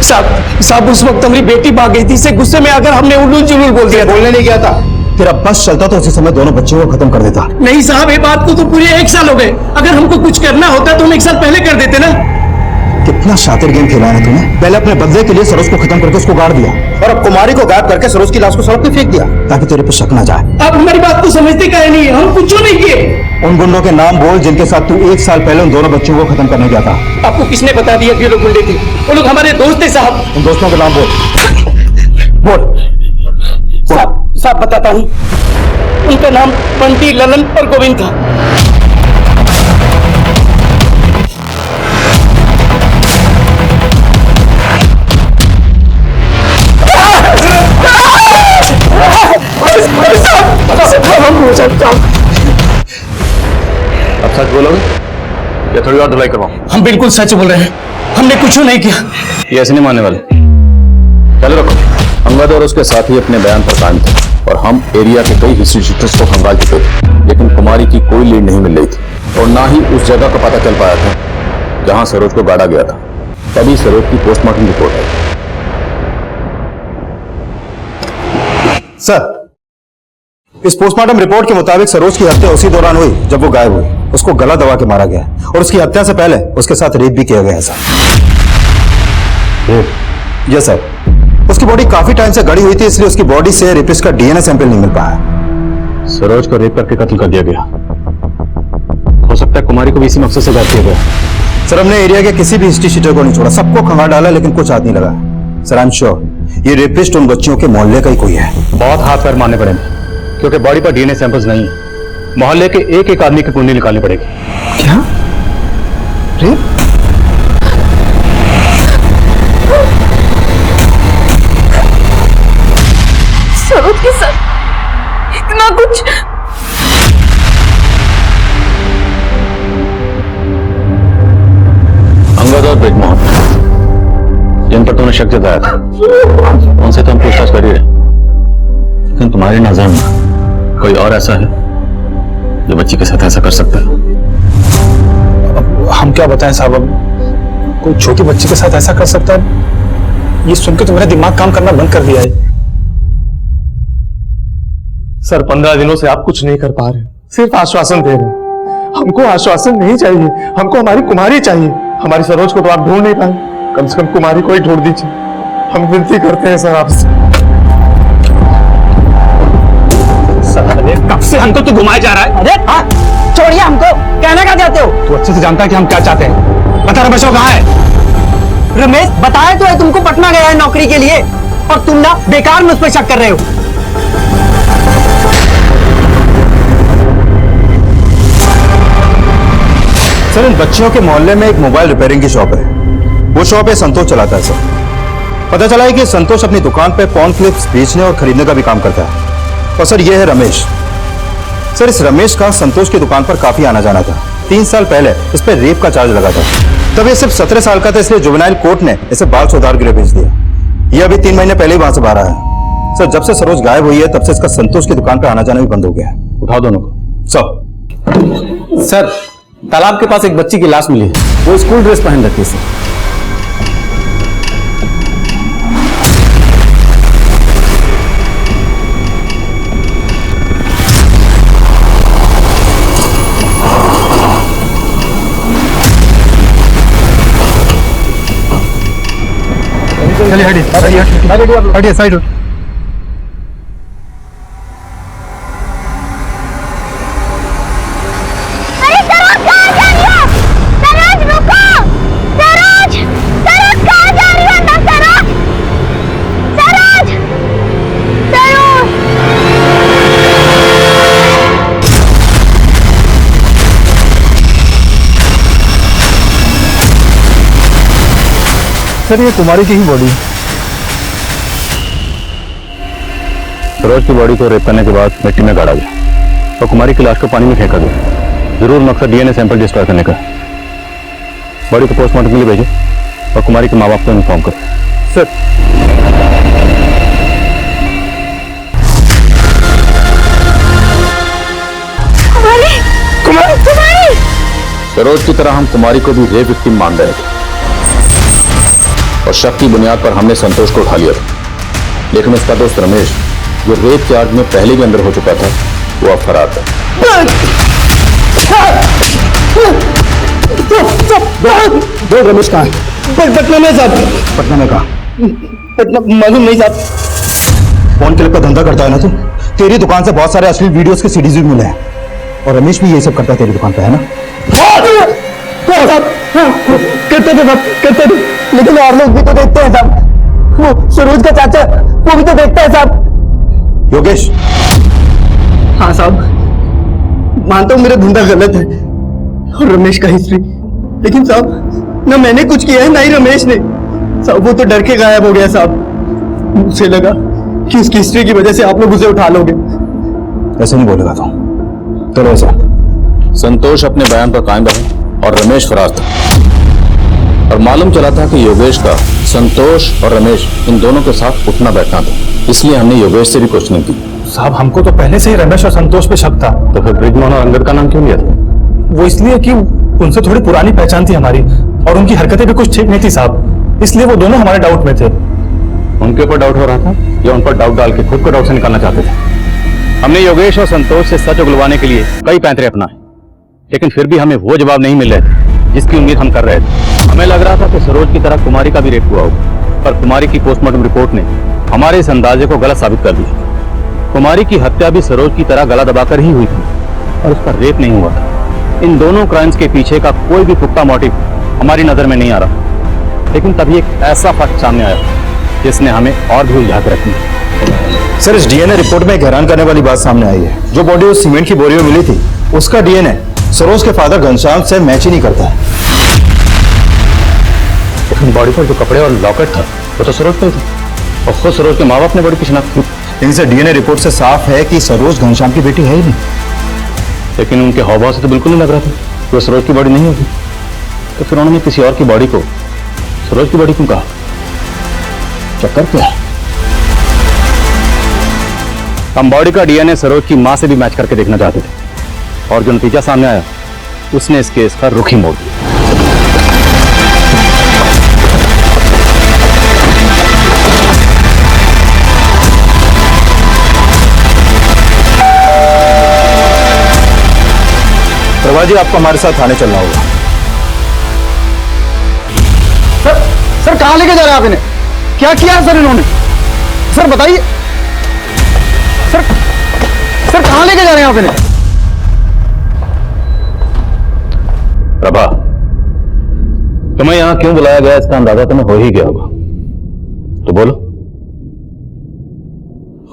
साहब उस वक्त हमारी बेटी भाग गई थी। इसे गुस्से में आकर हमने उल्लू जुलूल बोल दिया। बोलने नहीं गया था। तेरा बस चलता तो उसी समय दोनों बच्चों को खत्म कर देता। नहीं साहब, ये बात को तो पूरे 1 साल हो गए। अगर हमको कुछ करना होता तो हम 1 साल पहले कर देते ना। कितना शातिर गेम खेला है तूने। पहले अपने बदले के लिए सरोज को खत्म करके उसको गाड़ दिया, और अब कुमारी को गायब करके सरोज की लाश को सड़क पे फेंक दिया ताकि तेरे पे शक ना जाए। आप हमारी बात को समझते काहे नहीं? हम कुछ नहीं किए। उन गुंडों के नाम बोल जिनके साथ तू 1 साल पहले उन दोनों बच्चों को खत्म करने गया था। आपको किसने बता दिया कि ये लोग गुंडे थे? वो लोग हमारे दोस्त थे साहब। उन दोस्तों के नाम बोल। साहब बताता हूँ। उनका नाम बंटी, ललन और गोविंद था। अब सच बोलोगे या थोड़ी और धुलाई करवाऊं? हम बिल्कुल सच बोल रहे हैं। हमने कुछ नहीं किया। ये ऐसे नहीं मानने वाले। चलो रखो। अंगद और उसके साथी अपने बयान पर कायम थे और हम एरिया के कई हिस्ट्री शीटर्स को खंगाल चुके थे, लेकिन कुमारी की कोई लीड नहीं मिल रही थी और ना ही उस जगह का पता चल पाया था जहां सरोज को गाड़ा गया था। तभी सरोज की पोस्टमार्टम रिपोर्ट आई। सर, इस पोस्टमार्टम रिपोर्ट के मुताबिक सरोज की हत्या उसी दौरान हुई जब वो गायब हुई। उसको गला दबा के मारा गया और उसकी हत्या से पहले उसके साथ रेप भी किया गया है सर। Yes sir. उसकी बॉडी काफी टाइम से गड़ी हुई थी, इसलिए उसकी बॉडी से रेपिस्ट का डीएनए सैंपल नहीं मिल पाया। सरोज को रेप करके कत्ल कर दिया गया। हो सकता है कुमारी को भी इसी मकसद से गायब किया गया। सर, हमने एरिया के किसी भी हिस्ट्री शीटर को नहीं छोड़ा, सबको खंगाल डाला, लेकिन कुछ हाथ नहीं लगा। सर, आई एम श्योर ये रेपिस्ट उन बच्चियों के मोहल्ले का ही कोई है। बहुत हाथ पैर मारने पड़ेंगे, क्योंकि बॉडी पर डीएनए सैंपल्स नहीं है। मोहल्ले के एक एक आदमी की कुंडली निकालनी पड़ेगी। क्या? रेप? सरोज के साथ इतना कुछ। अंगद और ब्रिजमोहन, जिन पर तूने शक जताया था, उनसे तो हम पूछताछ कर ही रहे, लेकिन तुम्हारी नजर में कोई और ऐसा है जो बच्ची के साथ ऐसा कर सकता है? हम क्या बताएं साहब, अब कोई छोटी बच्ची के साथ ऐसा कर सकता है, ये सुन के तो मेरा दिमाग काम करना बंद कर दिया है। सर, 15 दिनों से आप कुछ नहीं कर पा रहे, सिर्फ आश्वासन दे रहे। हमको आश्वासन नहीं चाहिए, हमको हमारी कुमारी चाहिए। हमारी सरोज को तो आप ढूंढ नहीं पाए, कम से कम कुमारी को ही ढूंढ दीजिए। हम विनती करते हैं सर आपसे। कब से हमको तो घुमाया जा रहा है। अरे हाँ, छोड़िए हमको। कहना क्या चाहते हो? तू अच्छे से जानता है कि हम क्या चाहते हैं। बता रमेश कहाँ है? रमेश बताया तो है तुमको, पटना गया है नौकरी के लिए, और तुम ना बेकार मुझ पर शक कर रहे हो। सर, इन बच्चियों के मोहल्ले में एक मोबाइल रिपेयरिंग की शॉप है। वो शॉप है संतोष चलाता है सर। पता चला है कि संतोष अपनी दुकान पे पॉर्न क्लिप्स बेचने और खरीदने का भी काम करता है। और सर, ये है रमेश। सर, इस रमेश का संतोष की दुकान पर काफी आना जाना था। 3 साल पहले इस पर रेप का चार्ज लगा था। तब ये सिर्फ 17 साल का था, इसलिए जुवेनाइल कोर्ट ने इसे बाल सुधार के लिए भेज दिया। ये अभी 3 महीने पहले ही वहां से बाहर आया है। सर, जब से सरोज गायब हुई है तब से इसका संतोष की दुकान पर आना जाना भी बंद हो गया है। उठाओ दोनों को। सर, तालाब के पास एक बच्ची की लाश मिली है। वो स्कूल ड्रेस पहन रखी है। चलिए हटिए साइड। अरे सरोज, कहाँ जा रही हो? सरोज रुको! सरोज! सरोज कहाँ जा रही हो? ना सरोज! सरोज! सरोज! सर, ये कुमारी की ही बॉडी है। सरोज की बॉडी को रेप करने के बाद मिट्टी में गाड़ा गया और कुमारी की लाश को पानी में फेंका गया। जरूर मकसद डीएनए सैंपल रजिस्टर करने का। बॉडी को पोस्टमार्टम के लिए भेजो और कुमारी के माँ बाप को इन्फॉर्म करो। सर, कुमारी! सरोज की तरह हम कुमारी को भी रेप विक्टिम मान रहे थे और शक की बुनियाद पर हमने संतोष को उठा लिया था। लेकिन उसका दोस्त रमेश, जो रेप चार्ज में पहले भी अंदर हो चुका था, वो अब फरार था। दो रमेश कहाँ है? पटना में साहब। पटना में कहाँ? पटना मालूम नहीं साहब। फोन क्लिप का धंधा करता है ना तू? तेरी दुकान से बहुत सारे असली वीडियोस के सीडीज भी मिले हैं और रमेश भी ये सब करता है तेरी दुकान पे, है ना? करते थे साहब, करते थे, लेकिन और लोग भी तो देखते हैं साहब। वो सरोज का चाचा, वो भी तो देखता है साहब। योगेश। हाँ साहब, मानता हूँ मेरा धंधा गलत है और रमेश का हिस्ट्री, लेकिन साहब ना मैंने कुछ किया है ना ही रमेश ने। साहब वो तो डर के गायब हो गया साहब। मुझे लगा कि उसकी हिस्ट्री की वजह से आप लोग उसे उठा लोगे। ऐसे नहीं बोलेगा तो चलो ऐसा। संतोष अपने बयान पर कायम रहे और रमेश फरार था। और मालूम चला था कि योगेश का संतोष और रमेश इन दोनों के साथ उठना बैठना था, इसलिए हमने योगेश से भी क्वेश्चनिंग की। साहब, हमको तो पहले से ही रमेश और संतोष पे शक था। तो फिर ब्रिजमोहन और अंगद का नाम क्यों लिया था? वो इसलिए कि उनसे थोड़ी पुरानी पहचान थी हमारी और उनकी हरकतें भी कुछ ठीक नहीं थी साहब, इसलिए वो दोनों हमारे डाउट में थे। उनके ऊपर डाउट हो रहा था या उन पर डाउट डाल के खुद को डाउट से निकालना चाहते थे? हमने योगेश और संतोष से सच उगलवाने के लिए कई पैंतरे अपनाए, लेकिन फिर भी हमें वो जवाब नहीं मिल रहे थे जिसकी उम्मीद हम कर रहे थे। हमें लग रहा था कि सरोज की तरह कुमारी का भी रेप हुआ होगा, पर कुमारी की पोस्टमार्टम रिपोर्ट ने हमारे इस अंदाजे को गलत साबित कर दिया। कुमारी की हत्या भी सरोज की तरह गला दबाकर ही हुई थी और उसका रेप नहीं हुआ था। इन दोनों क्राइम्स के पीछे का कोई भी पुख्ता मोटिव हमारी नजर में नहीं आ रहा, लेकिन तभी एक ऐसा फैक्ट सामने आया जिसने हमें और भी उलझा कर रखी। सर, इस डीएनए रिपोर्ट में एक हैरान करने वाली बात सामने आई है। जो बॉडी उस सीमेंट की बोरी में मिली थी, उसका डीएनए सरोज के फादर घनश्याम से मैच ही नहीं करता है। लेकिन बॉडी पर जो कपड़े और लॉकेट था वो तो सरोज पे था और खुद सरोज के माँ बाप ने बॉडी की शिनाख्त की। इनसे डीएनए रिपोर्ट से साफ है कि सरोज घनश्याम की बेटी है ही नहीं। लेकिन उनके हावभाव से तो बिल्कुल नहीं लग रहा था कि वो सरोज की बॉडी नहीं होगी। तो फिर उन्होंने किसी और की बॉडी को सरोज की बॉडी क्यों कहा? चक्कर क्या है? हम बॉडी का डीएनए सरोज की मां से भी मैच करके देखना चाहते थे और जो नतीजा सामने आया उसने इस केस का रुख ही मोड़ दिया। प्रभा जी, आपको हमारे साथ थाने चलना होगा। सर कहाँ लेके जा रहे हैं आप इन्हें? क्या किया सर इन्होंने? सर बताइए। सर कहाँ लेके जा रहे हैं आप इन्हें? प्रभा, तुम्हें यहां क्यों बुलाया गया इसका अंदाजा तुम्हें हो ही गया होगा, तो बोलो।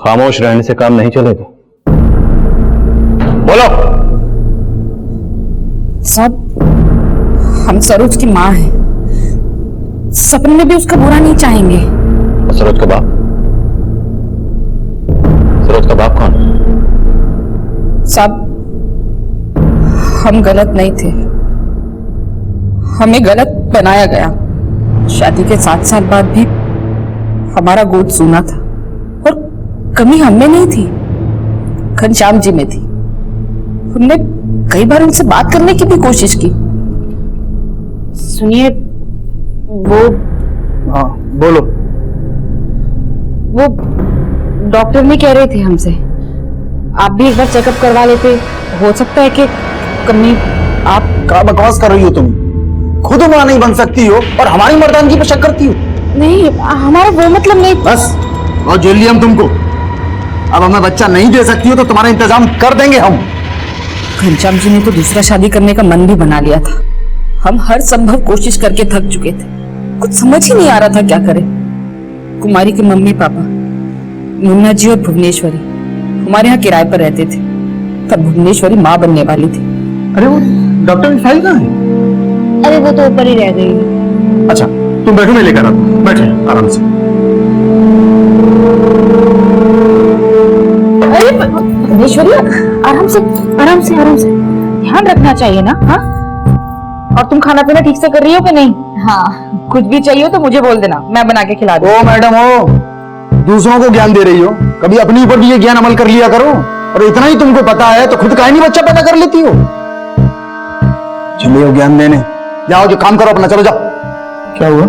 खामोश रहने से काम नहीं चलेगा, बोलो। साहब, हम सरोज की माँ हैं। सपने में भी उसका बुरा नहीं चाहेंगे। और सरोज का बाप? सरोज का बाप कौन? साहब, हम गलत नहीं थे, हमें गलत बनाया गया। शादी के 7 साल बाद भी हमारा गोद सूना था और कमी हमें नहीं थी, घनश्याम जी में थी। हमने कई बार उनसे बात करने की भी कोशिश की। सुनिए, वो हाँ बोलो। वो डॉक्टर नहीं कह रहे थे हमसे, आप भी एक बार चेकअप करवा लेते, हो सकता है कि कमी। आप क्या बकवास कर रही हो तुम? खुद मां नहीं बन सकती हो और हमारी मर्दानगी पर शक करती हो। नहीं, हमारा वो मतलब नहीं। बस और जेल लिया हम तुमको। अब हमें बच्चा नहीं दे सकती हो तो तुम्हारा इंतजाम कर देंगे हम। घनश्याम जी ने तो दूसरा शादी करने का मन भी बना लिया था। हम हर संभव कोशिश करके थक चुके थे, कुछ समझ ही नहीं आ रहा था क्या करें। कुमारी के मम्मी पापा मुन्ना जी और भुवनेश्वरी हमारे यहाँ किराए पर रहते थे। तब भुवनेश्वरी माँ बनने वाली थी। अरे वो डॉक्टर की फाइल कहाँ है? अरे वो तो ऊपर ही रह गई। अच्छा तुम बैठो, मैं लेकर आता हूँ। बैठे आराम से। अरे भुवनेश्वरी, आराम से आराम से आराम से, ध्यान रखना चाहिए ना। हाँ, और तुम खाना पीना ठीक से कर रही हो कि नहीं? हाँ, कुछ भी चाहिए तो मुझे बोल देना, मैं बना के खिला दूँ। ओ मैडम, ओ दूसरों को ज्ञान दे रही हो, कभी अपने ऊपर भी ये ज्ञान अमल कर लिया करो। और इतना ही तुमको पता है तो खुद का ही नहीं बच्चा पैदा कर लेती हो। चलिए ज्ञान देने जाओ, जो काम करो अपना, चलो जाओ। क्या हुआ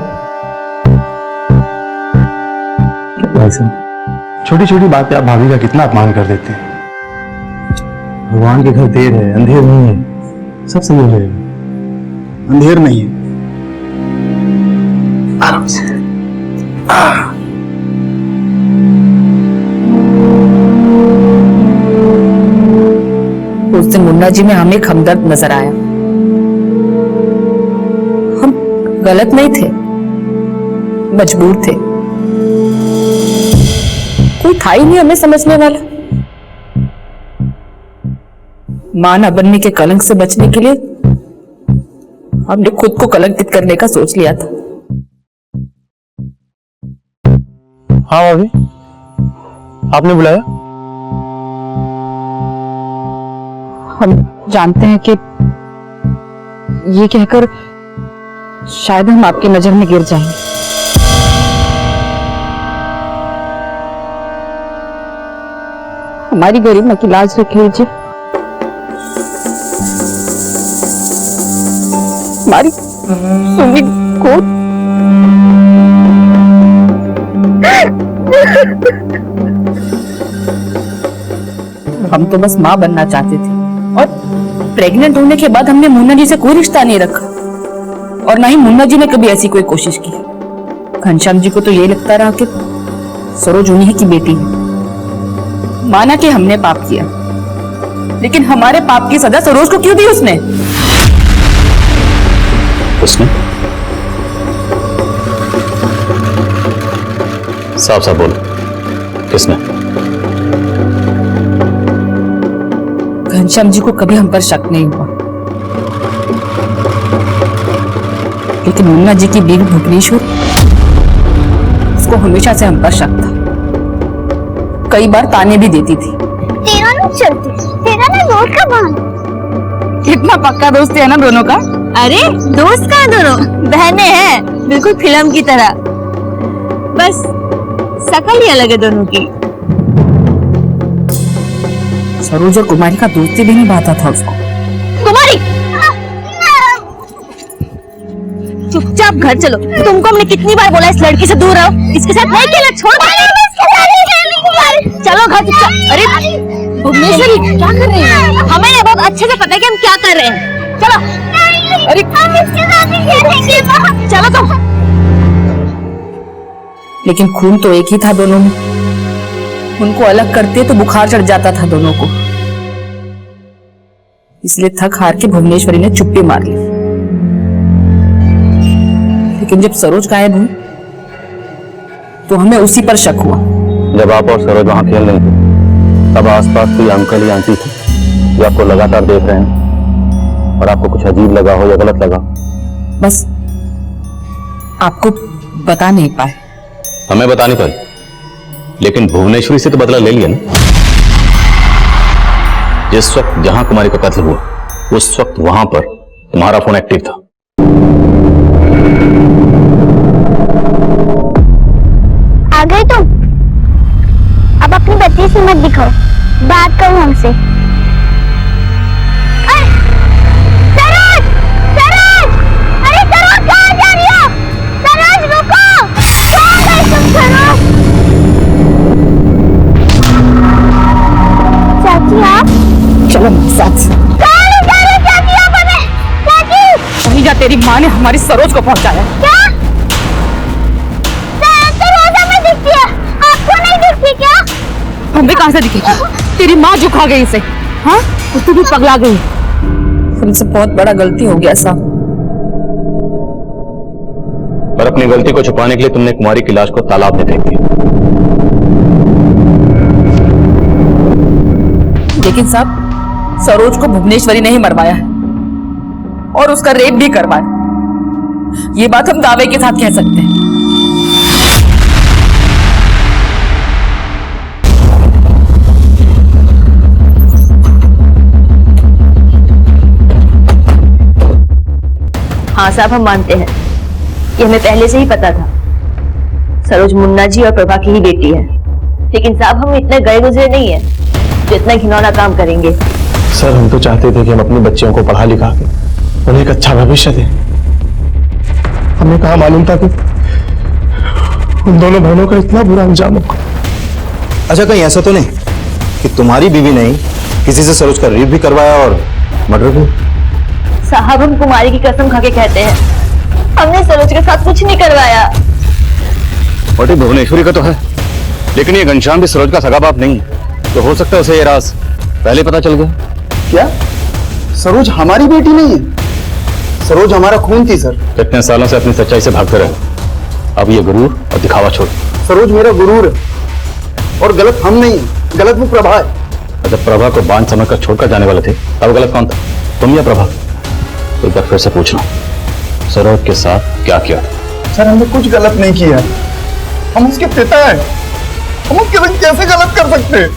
भाई साहब? छोटी छोटी बातें आप भाभी का कितना अपमान कर देते हैं। भगवान के घर देर है, अंधेर नहीं है, सब सही हो जाएगा। अंधेर नहीं है, आराम से। उस दिन मुन्ना जी में हमें एक हमदर्द नजर आया। हम गलत नहीं थे, मजबूर थे। कोई था ही नहीं हमें समझने वाला। मां न बनने के कलंक से बचने के लिए हमने खुद को कलंकित करने का सोच लिया था। हाँ भाभी, आपने बुलाया? हम जानते हैं कि ये कहकर शायद हम आपकी नजर में गिर जाएंगे। हमारी गरिमा की लाज रख लीजिए। हमारी सुमी को हम तो बस मां बनना चाहते थे और प्रेग्नेंट होने के बाद हमने मुन्ना जी से कोई रिश्ता नहीं रखा और ना ही मुन्ना जी ने कभी ऐसी कोई कोशिश की। घनश्याम जी को तो ये लगता रहा कि सरोज उन्हीं की बेटी है। माना कि हमने पाप किया, लेकिन हमारे पाप की सजा सरोज को क्यों दी उसने? उसने? साफ साफ बोलो, किसने? घनश्याम जी को कभी हम पर शक नहीं हुआ, लेकिन मुन्ना जी की बीवी भुवनेश्वरी, उसको हमेशा से हम पर शक था। कई बार ताने भी देती थी। तेरा नहीं चलती, तेरा ना दोस्त का बहन। कितना पक्का दोस्ती है ना दोनों का। अरे दोस्त कहाँ, दोनों बहनें हैं, बिल्कुल फिल्म की तरह। बस शकल ही अलग है दोनों की। सरोज और कुमारी का दोस्ती भी नहीं बाता था उसको। कुमारी, चुपचाप घर चलो। तुमको हमने कितनी बार बोला इस लड़की से दूर रहो, इसके साथ नहीं खेलना, छोड़ दो। चलो घर चुपचाप। अरे भुवनेश्वरी, क्या कर रही है? हमें ये बहुत अच्छे से पता है कि हम क्या कर रहे हैं। चलो। अरे चलो तुम। लेकिन खून तो एक ही था दोनों में। उनको अलग करते तो बुखार चढ़ जाता था दोनों को। इसलिए थक हार के भुवनेश्वरी ने चुप्पी मार ली। लेकिन जब सरोज गायब हुई तो हमें उसी पर शक हुआ। जब आप और सरोज वहां खेल रही थी, तब आसपास कोई अंकल या आंटी थे जो आपको लगातार देख रहे हैं और आपको कुछ अजीब लगा हो या गलत लगा बस आपको बता नहीं पाए। हमें बता नहीं पाई, लेकिन भुवनेश्वरी से तो बदला ले लिया ना। जिस वक्त जहां कुमारी का कत्ल हुआ उस वक्त वहां पर तुम्हारा फोन एक्टिव था। आ गए तुम? अब अपनी बच्ची से मत दिखाओ, बात करो हमसे। सरोज! सरोज! अरे सरोज, कहाँ जा रही हो? सरोज रुको! कहाँ गई तुम सरोज? चाची आप? चलो साथ। कहाँ ले जा रही चाची आप हमें? चाची! वही जा, तेरी माँ ने हमारी सरोज को पहुंचाया। क्या? सरोज हमें दिखती है, आपको नहीं दिखती क्या? हमें कहां से दिखेगी? तेरी माँ झुका गई इसे। हाँ, तू भी पगला गई। हमसे बहुत बड़ा गलती हो गया साहब। और अपनी गलती को छुपाने के लिए तुमने कुमारी की लाश को तालाब में फेंक दिया। लेकिन साहब, सरोज को भुवनेश्वरी ने ही मरवाया है और उसका रेप भी करवाया। ये बात हम दावे के साथ कह सकते हैं। हाँ साहब, हम मानते हैं, ये हमें पहले से ही पता था। सरोज मुन्ना जी और प्रभा की ही बेटी है। लेकिन साहब, हम इतने गए गुजरे नहीं है जो इतना घिनौना काम करेंगे। सर, हम तो चाहते थे कि हम अपनी बच्चियों को पढ़ा लिखा के उन्हें एक अच्छा भविष्य दें। हमें कहाँ मालूम था कि उन दोनों बहनों का इतना बुरा अंजाम होगा। अच्छा, कहीं ऐसा तो नहीं कि तुम्हारी बीवी ने किसी से सरोज का रेप भी करवाया और मर्डर भी? साहब, हम कुमारी की कसम खा के कहते हैं, हमने सरोज के साथ कुछ नहीं करवाया। और भुवनेश्वरी का तो है, लेकिन ये घनश्याम भी सरोज का सगा बाप नहीं है। तो हो सकता है उसे ये राज पहले पता चल गया। क्या सरोज हमारी बेटी नहीं है? सरोज हमारा खून थी सर। इतने सालों से अपनी सच्चाई से भागते रहे, अब ये गुरूर और दिखावा छोड़। सरोज मेरा गुरूर है और गलत हम नहीं है, गलत वो प्रभा है। जब प्रभा को बांध समझकर छोड़कर जाने वाले थे तब गलत कौन था, तुम या प्रभा? एक बार फिर से पूछना, सरोज के साथ क्या किया था? सर, हमने कुछ गलत नहीं किया, हम उसके पिता हैं, हम उसके साथ कैसे गलत कर सकते हैं?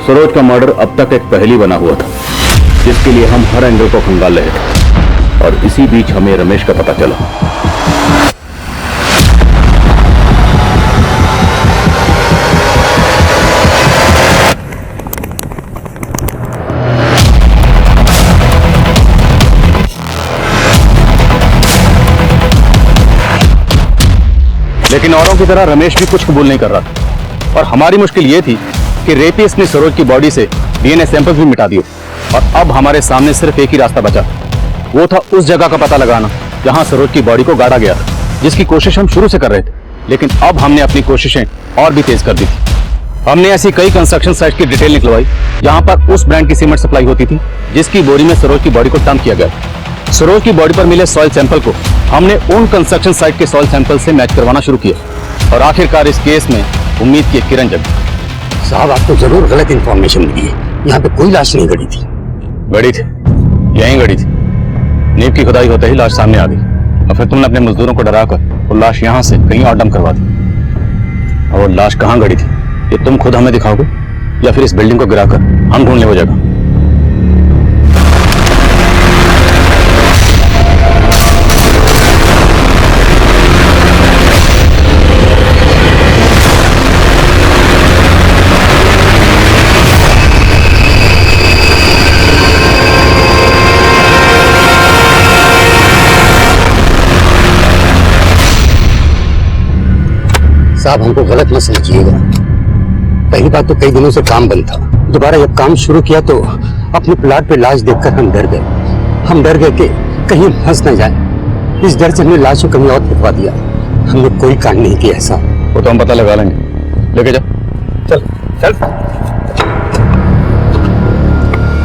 सरोज का मर्डर अब तक एक पहेली बना हुआ था, जिसके लिए हम हर एंगल को खंगाल रहे थे, और इसी बीच हमें रमेश का पता चला। लेकिन औरों की तरह रमेश भी कुछ कबूल नहीं कर रहा था, और हमारी मुश्किल ये थी कि रेपिस्ट ने सरोज की बॉडी से डीएनए सैंपल्स भी मिटा दिए, और अब हमारे सामने सिर्फ एक ही रास्ता बचा, वो था उस जगह का पता लगाना जहां सरोज की बॉडी को गाड़ा गया था, जिसकी कोशिश हम शुरू से कर रहे थे। लेकिन अब हमने अपनी कोशिशें और भी तेज कर दी थी। हमने ऐसी कई कंस्ट्रक्शन साइट की डिटेल निकलवाई जहां पर उस ब्रांड की सीमेंट सप्लाई होती थी जिसकी बोरी में सरोज की बॉडी को डंप किया गया। सरोज की बॉडी पर मिले सॉइल सैंपल को हमने उन कंस्ट्रक्शन साइट के सॉइल सैंपल से मैच करवाना शुरू किया, और आखिरकार इस केस में उम्मीद की एक किरण जगी। साहब, आपको जरूर गलत इंफॉर्मेशन मिली है। यहाँ पे कोई लाश नहीं गड़ी थी। गड़ी थी, यहीं गड़ी थी। नींव की खुदाई होते ही लाश सामने आ गई, और फिर तुमने अपने मजदूरों को डराकर वो लाश यहाँ से कहीं और डंप करवा दी। और वो लाश कहाँ गड़ी थी ये तुम खुद हमें दिखाओगे, या फिर इस बिल्डिंग को गिराकर हम ढूंढ ले वो जगह? साहब, हमको गलत मत समझिएगा। पहली बात तो कई दिनों से काम बंद था, दोबारा जब काम शुरू किया तो अपने प्लाट पे लाश देखकर हम डर गए। हम डर गए कि कहीं हम फंस न जाए। इस डर से हमने लाश को कहीं और फेंकवा दिया। हमने कोई कांड नहीं किया ऐसा। वो तो हम पता लगा लेंगे, लेके जाओ। चल चल।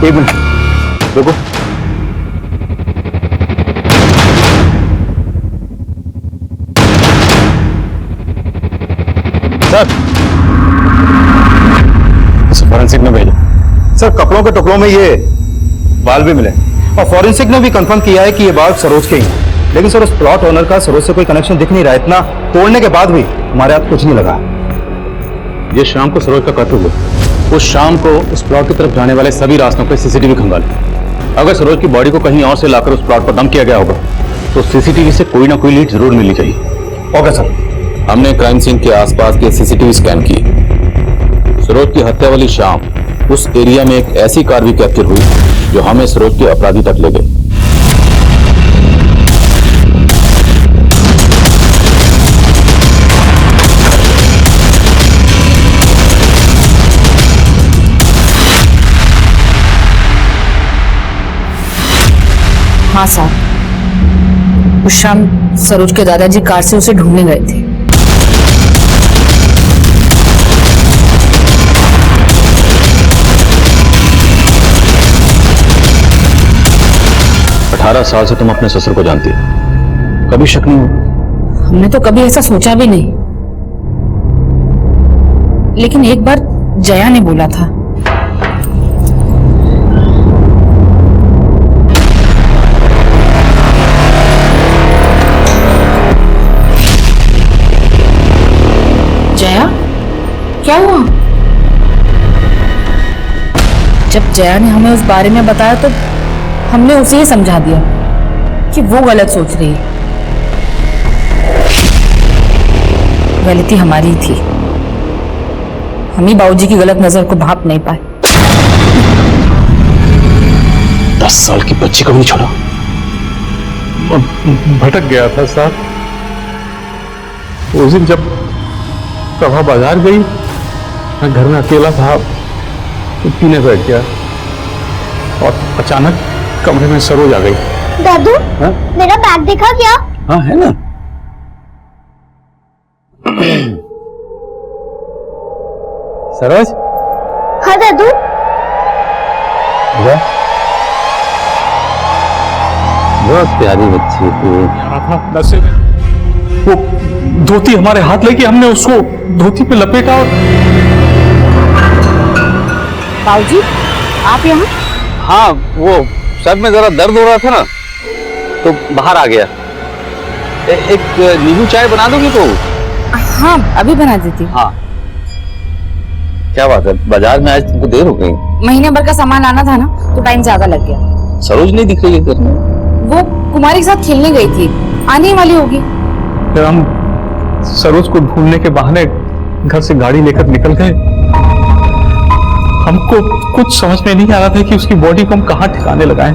एक मिनट रुको। सर, इसे फॉरेंसिक में भेजो। सर कपड़ों के टुकड़ों में ये बाल भी मिले और फॉरेंसिक ने भी कंफर्म किया है कि ये बाल सरोज के ही हैं। लेकिन सर उस प्लॉट ओनर का सरोज से कोई कनेक्शन दिख नहीं रहा। इतना तोड़ने के बाद भी हमारे हाथ कुछ नहीं लगा। ये शाम को सरोज का कत्ल हुआ। उस शाम को उस प्लॉट की तरफ जाने वाले सभी रास्तों पर सीसीटीवी खंगाले। अगर सरोज की बॉडी को कहीं और से लाकर उस प्लॉट पर दम किया गया होगा तो सीसीटीवी से कोई ना कोई लीड जरूर मिलनी चाहिए। Okay sir. हमने क्राइम सीन के आसपास के सीसीटीवी स्कैन किए। सरोज की हत्या वाली शाम उस एरिया में एक ऐसी कार भी कैप्चर हुई जो हमें सरोज के अपराधी तक ले गई। हाँ साहब, उस शाम सरोज के दादाजी कार से उसे ढूंढने गए थे। अठारह साल से तुम अपने ससुर को जानती हो, कभी शक नहीं हुआ? हमने तो कभी ऐसा सोचा भी नहीं, लेकिन एक बार जया ने बोला था। जया, क्या हुआ? जब जया ने हमें उस बारे में बताया तो हमने उसे ही समझा दिया कि वो गलत सोच रही है। गलती हमारी ही थी, हम ही बाबूजी की गलत नजर को भांप नहीं पाए। 10 साल की बच्ची को भी नहीं छोड़ा। भटक गया था साहब। उस दिन जब प्रभा बाजार गई, मैं घर में अकेला था, तो पीने बैठ गया और अचानक कमरे में सरोज आ गई। दादू, मेरा बैग देखा क्या? हाँ है ना। सरोज? हाँ दादू। बहुत प्यारी बच्ची थी। नशे में वो धोती हमारे हाथ लेके हमने उसको धोती पे लपेटा और बाबूजी, आप यहाँ? हाँ, वो सर में जरा दर्द हो रहा था ना, तो बाहर आ गया। एक नींबू चाय बना दोगी तो? हाँ, अभी बना देती। हाँ। क्या बात है, बाजार में आज तुमको देर हो गई? महीने भर का सामान लाना था ना, तो टाइम ज्यादा लग गया। सरोज नहीं दिख रही है घर में? वो कुमारी के साथ खेलने गई थी, आने ही वाली होगी। फिर हम सरोज को ढूंढने के बहाने घर से गाड़ी लेकर निकल गए। हमको कुछ समझ में नहीं आ रहा था कि उसकी बॉडी को हम कहाँ ठिकाने लगाएं।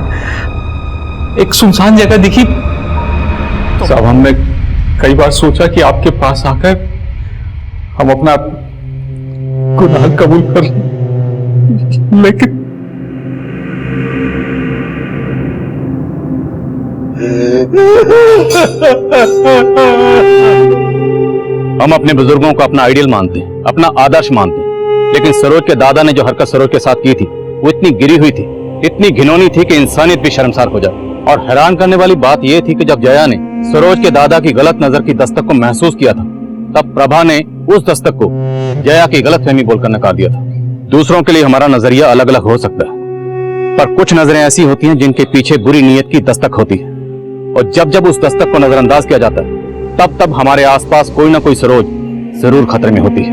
एक सुनसान जगह दिखी तो साहब, हमने कई बार सोचा कि आपके पास आकर हम अपना गुनाह कबूल कर लें, लेकिन हम अपने बुजुर्गों को अपना आइडियल मानते हैं, अपना आदर्श मानते हैं, लेकिन सरोज के दादा ने जो हरकत सरोज के साथ की थी वो इतनी गिरी हुई थी, इतनी घिनौनी थी कि इंसानियत भी शर्मसार हो जाए। और हैरान करने वाली बात यह थी कि जब जया ने सरोज के दादा की गलत नजर की दस्तक को महसूस किया था, तब प्रभा ने उस दस्तक को जया की गलतफहमी बोलकर नकार दिया था। दूसरों के लिए हमारा नजरिया अलग अलग हो सकता है, पर कुछ नजरें ऐसी होती हैं जिनके पीछे बुरी नीयत की दस्तक होती है, और जब जब उस दस्तक को नजरअंदाज किया जाता है तब तब हमारे आसपास कोई ना कोई सरोज जरूर खतरे में होती है।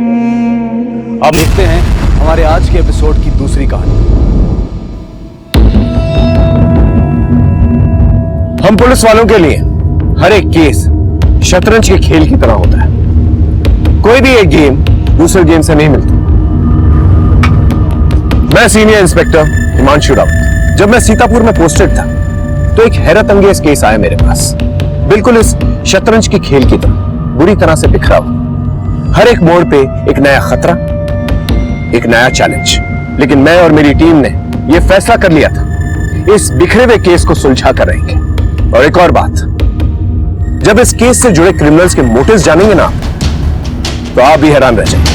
अब देखते हैं हमारे आज के एपिसोड की दूसरी कहानी। हम पुलिस वालों के लिए हर एक केस शतरंज के खेल की तरह होता है। कोई भी एक गेम दूसरे गेम से नहीं मिलती। मैं सीनियर इंस्पेक्टर हिमांशु रावत। जब मैं सीतापुर में पोस्टेड था तो एक हैरत अंगेज केस आया मेरे पास, बिल्कुल इस शतरंज की खेल की तरह, बुरी तरह से बिखरा हुआ। हर एक मोड़ पे एक नया खतरा, एक नया चैलेंज। लेकिन मैं और मेरी टीम ने यह फैसला कर लिया था, इस बिखरे हुए केस को सुलझा कर रहेंगे। और एक और बात, जब इस केस से जुड़े क्रिमिनल्स के मोटिव्स जानेंगे ना, तो आप भी हैरान रह जाएंगे।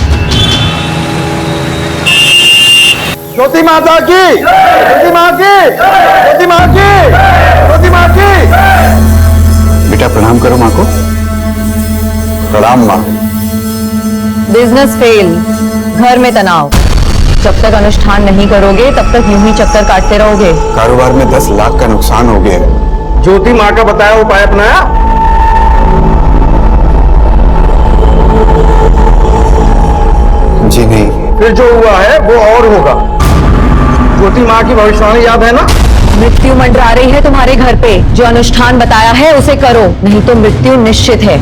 ज्योति माता की, ज्योति माँ की, ज्योति माँ की, ज्योति माँ की। बेटा प्रणाम करो माँ को। प्रणाम माँ। बिजनेस फेल, घर में तनाव, जब तक अनुष्ठान नहीं करोगे तब तक यूं ही चक्कर काटते रहोगे। कारोबार में 10 लाख का नुकसान हो गया। ज्योति माँ का बताया उपाय अपनाया? जी नहीं। फिर जो हुआ है वो और होगा। ज्योति माँ की भविष्यवाणी याद है ना? मृत्यु मंडरा रही है तुम्हारे घर पे, जो अनुष्ठान बताया है उसे करो, नहीं तो मृत्यु निश्चित है।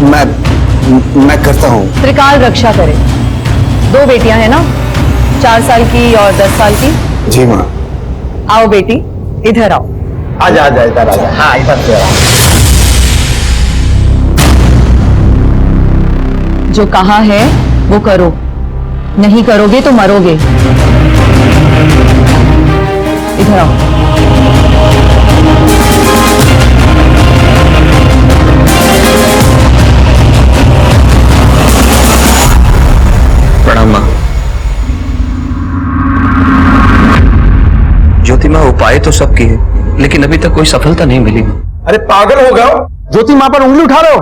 मैं करता हूँ। त्रिकाल रक्षा करे। 2 बेटियां हैं ना, 4 साल की और 10 साल की। जी माँ। आओ बेटी, इधर आओ। आजा आजा इधर आजा। हाँ इधर से आओ। जो कहा है वो करो, नहीं करोगे तो मरोगे। इधर आओ। प्रणाम माँ। ज्योति माँ, उपाय तो सब किए लेकिन अभी तक कोई सफलता नहीं मिली। अरे पागल हो गए? ज्योति माँ पर उंगली उठा रहे हो?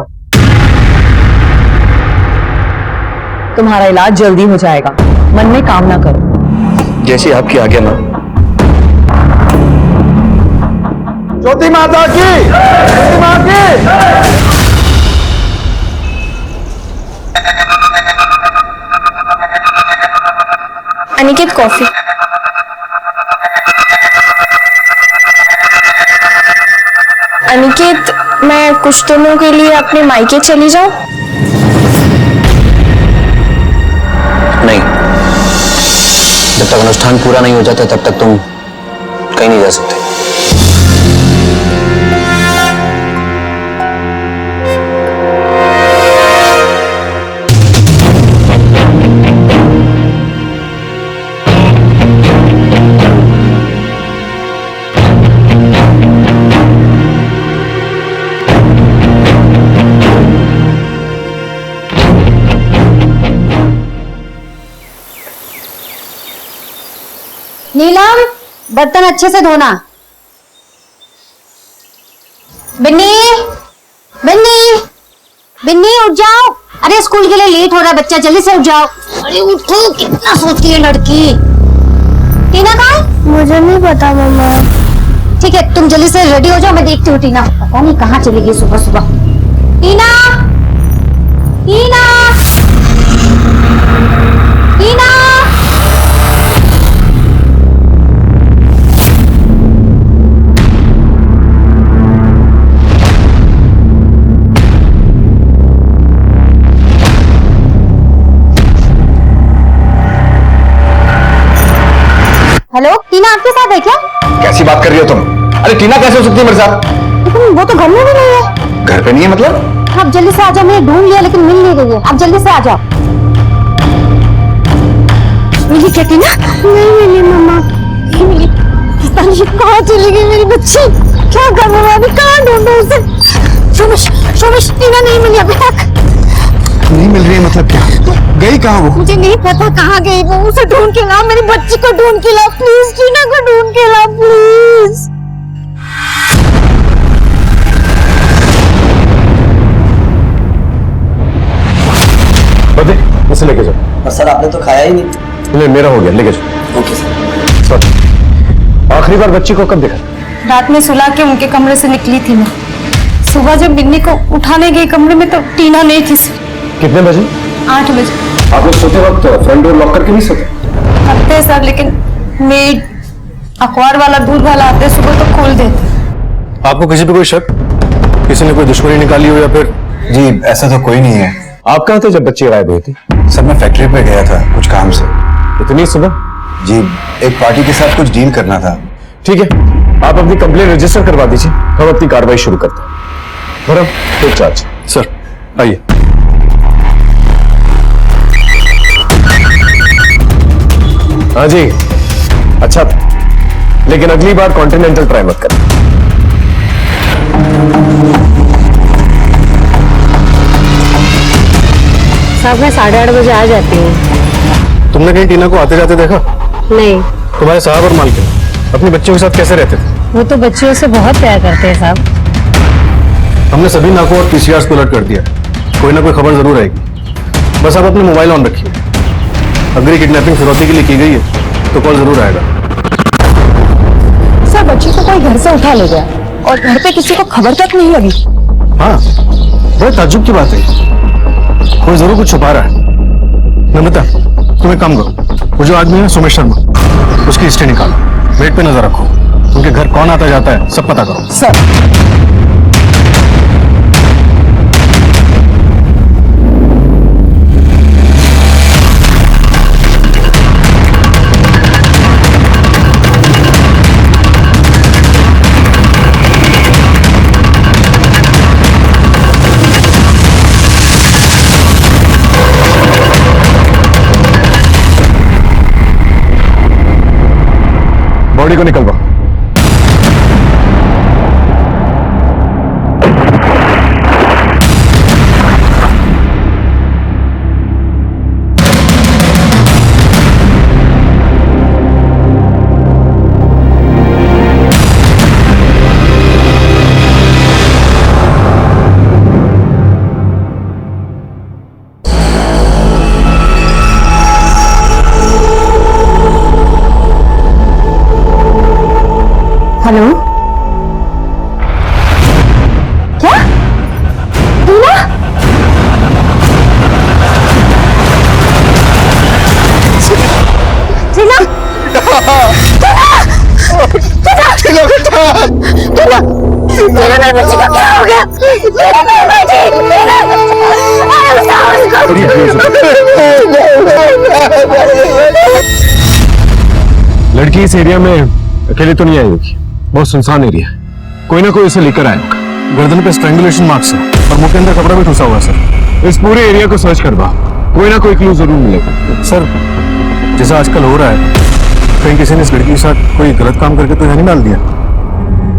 तुम्हारा इलाज जल्दी हो जाएगा, मन में कामना करो। जैसी आपकी आज्ञा माँ। ज्योति माता की, ज्योति माँ की। अनिकेत कॉफी। अनिकेत, मैं कुछ दिनों के लिए अपने मायके चली जाऊं? नहीं, जब तक अनुष्ठान पूरा नहीं हो जाता तब तक तुम कहीं नहीं जा सकते। नीलम, बर्तन अच्छे से धोना। बिन्नी, बिन्नी, बिन्नी उठ जाओ। अरे स्कूल के लिए लेट हो रहा है बच्चा, जल्दी से उठ जाओ। अरे उठो, कितना सोती है लड़की। टीना कहाँ है? मुझे नहीं पता मम्मा। ठीक है, तुम जल्दी से रेडी हो जाओ, मैं देखती हूँ। टीना पता नहीं कहाँ चली गई सुबह सुबह। टीना, टीना, टीना। हेलो, टीना आपके साथ है क्या? कैसी बात कर रही हो तुम? अरे टीना कैसे हो सकती है मेरे साथ? लेकिन वो तो घर में भी नहीं है। घर पे नहीं है मतलब? आप जल्दी से आ जाओ, मैंने ढूंढ लिया लेकिन मिल नहीं रही है। आप जल्दी से आ जाओ। मिली क्या टीना? नहीं मिली मम्मा। नहीं मिली। पता नहीं कहाँ चली गई मेरी बच्ची। क्या करूँ मैं अभी, कहाँ ढूंढूं उसे? शोमिश, शोमिश, टीना नहीं मिली अभी तक। नहीं मिल रही है मतलब क्या? गई कहाँ वो? मुझे नहीं पता कहाँ गई वो। उसे ढूंढ के लाओ, मेरी बच्ची को ढूंढ के लाओ प्लीज। टीना को ढूंढ के लाओ प्लीज। बदे इसे लेके जाओ। सर आपने तो खाया ही नहीं। नहीं, मेरा हो गया, लेके जाओ। Okay sir. आखिरी बार बच्ची को कब देखा? रात में सुला के उनके कमरे से निकली थी मैं। सुबह जब बिन्नी को उठाने गई कमरे में तो टीना नहीं थी। कितने बजे? 8 बजे। आप लोग सोते वक्त फ्रंट डोर लॉक करके नहीं सोते? करते हैं सर, लेकिन मेड, अखबार वाला, दूध वाला आते सुबह तो खोल देते। आपको किसी पे कोई शक? किसी ने कोई दुश्मनी निकाली हो या फिर? जी ऐसा तो कोई नहीं है। आप कहाँ थे जब बच्ची गायब हुई थी? सर मैं फैक्ट्री पे गया था कुछ काम से। इतनी सुबह? जी एक पार्टी के साथ कुछ डील करना था। ठीक है, आप अपनी कंप्लेंट रजिस्टर करवा दीजिए, हम अपनी कार्रवाई शुरू करते हैं। धर्म, टेक चार्ज। सर आइए। हाँ जी, अच्छा लेकिन अगली बार कॉन्टिनेंटल ट्राई मत करना। साहब मैं 8:30 बजे आ जाती हूँ। तुमने कहीं टीना को आते जाते देखा? नहीं। तुम्हारे साहब और मालकिन अपनी बच्चियों के साथ कैसे रहते थे? वो तो बच्चियों से बहुत प्यार करते हैं साहब। हमने सभी नाकों और पीसीआर को अलर्ट कर दिया, कोई ना कोई खबर जरूर आएगी। बस आप अपने मोबाइल ऑन रखिए। अगर ये किडनैपिंग फिरौती के लिए की गई है तो कॉल जरूर आएगा। सर बच्ची को कोई घर से उठा ले गया और घर पे किसी को खबर तक नहीं लगी। हाँ, बड़े ताज्जुब की बात है, कोई जरूर कुछ छुपा रहा है। नमिता, तुम एक काम करो, वो जो आदमी है सोमेश शर्मा, उसकी हिस्ट्री निकालो, बेड पे नजर रखो, उनके घर कौन आता जाता है सब पता करो। सर बॉडी को निकलवा। हेलो, क्या टीना? टीना, मेरे बच्चे का क्या हो गया? लड़की इस एरिया में अकेले तो नहीं आई होगी, बहुत सुनसान एरिया है, कोई ना कोई इसे लेकर आएगा। गर्दन पे स्ट्रैंगुलेशन मार्क्स है और मुंह के अंदर कपड़ा भी ठुसा हुआ है सर। इस पूरे एरिया को सर्च करवा, कोई ना कोई क्लू जरूर मिलेगा। सर जैसा आजकल हो रहा है, कहीं किसी ने इस लड़की के साथ कोई गलत काम करके तो यहाँ नहीं डाल दिया?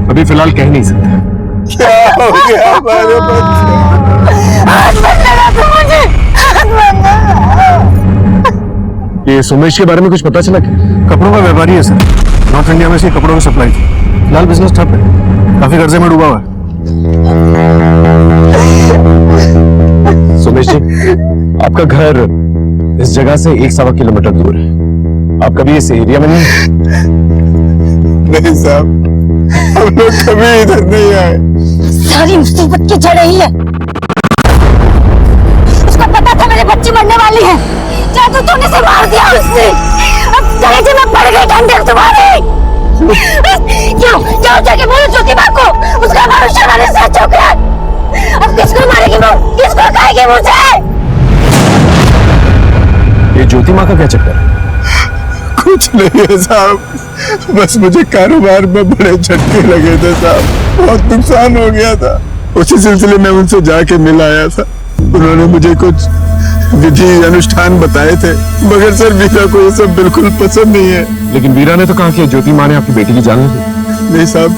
अभी फिलहाल कह नहीं सकते। क्या हो गया हमारे ये सोमेश के बारे में कुछ पता चला क्या? कपड़ों का व्यापारी है सर, नॉर्थ इंडिया में से कपड़ों की सप्लाई थी, फिलहाल बिजनेस ठप है, काफी कर्जे में डूबा हुआ है। सोमेश जी, आपका घर इस जगह से 1-1.25 किलोमीटर दूर है, आप कभी इस एरिया में नहीं साहब, हम लोग कभी इधर नहीं आए। सारी मुसीबत की जड़ यही है। उसको पता था मेरे बच्ची मरने वाली है, जादू तूने से मार दिया उसने। अब कलेजे में पड़ गई डंडे तुम्हारे। जाओ जाके बोलो ज्योति माँ को, उसका भरोसा मैंने सच हो गया। अब किसको मारेगी वो, किसको खाएगी मुझे? ये ज्योति माँ का क्या चक्कर है? कुछ नहीं है साहब, बस मुझे कारोबार में बड़े झटके लगे थे साहब, बहुत नुकसान हो गया था। उसी सिलसिले में उनसे जाके मिल आया था। उन्होंने मुझे कुछ विधि अनुष्ठान बताए थे, मगर सर वीरा को ये सब बिल्कुल पसंद नहीं है। लेकिन वीरा ने तो कहा कि ज्योति माँ ने आपकी बेटी की जान ली। नहीं साहब,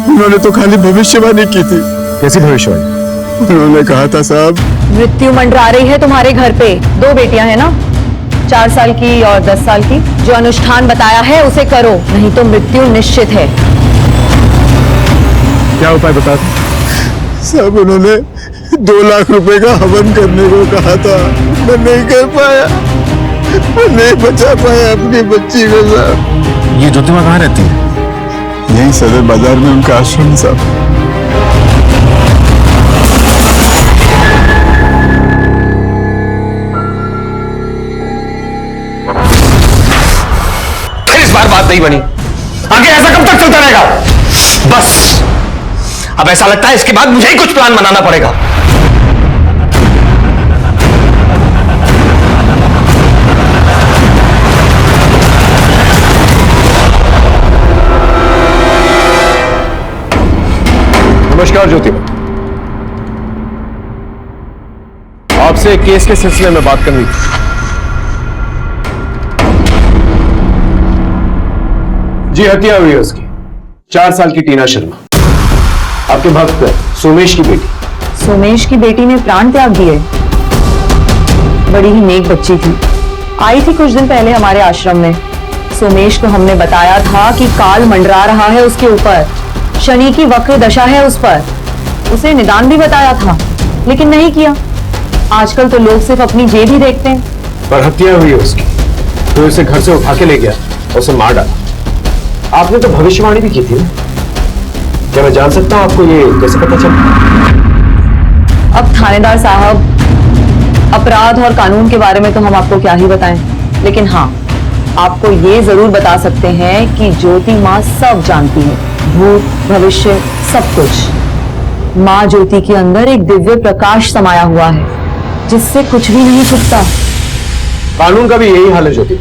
उन्होंने तो खाली भविष्यवाणी की थी। कैसी भविष्यवाणी? उन्होंने कहा था साहब, मृत्यु मंडरा रही है तुम्हारे घर पे। 2 बेटियां हैं ना, 4 साल की और 10 साल की। जो अनुष्ठान बताया है उसे करो, नहीं तो मृत्यु निश्चित है। क्या उपाय बता दो? साहब उन्होंने 2 लाख रुपए का हवन करने को कहा था, मैं नहीं कर पाया, मैं नहीं बचा पाया अपनी बच्ची को साहब। ये ज्योति माँ कहाँ रहती है? यही सदर बाजार में उनका आश्रम साहब। इस बार बात नहीं बनी, आगे ऐसा कब तक चलता रहेगा? बस अब ऐसा लगता है इसके बाद मुझे ही कुछ प्लान बनाना पड़ेगा। नमस्कार ज्योति, आपसे एक केस के सिलसिले में बात करनी थी। जी, हत्या हुई है उसकी, 4 साल की टीना शर्मा, आपके भक्त सोमेश की बेटी। सोमेश की बेटी ने प्राण त्याग दिए। बड़ी ही नेक बच्ची थी, आई थी कुछ दिन पहले हमारे आश्रम में। सोमेश को हमने बताया था कि काल मंडरा रहा है उसके ऊपर, शनि की वक्र दशा है उस पर। उसे निदान भी बताया था, लेकिन नहीं किया। आजकल तो लोग सिर्फ अपनी जेब ही देखते हैं। पर हत्या हुई है उसकी, तो इसे घर से उठा के ले गया और उसे मार डाला। आपने तो भविष्यवाणी भी की थी ना? क्या मैं जान सकता हूं आपको ये कैसे पता चला? अब थानेदार साहब, अपराध और कानून के बारे में तो हम आपको क्या ही बताएं, लेकिन हाँ, आपको ये जरूर बता सकते हैं कि ज्योति माँ सब जानती है, भूत भविष्य सब कुछ। माँ ज्योति के अंदर एक दिव्य प्रकाश समाया हुआ है जिससे कुछ भी नहीं छुपता। कानून का भी यही हाल है ज्योति।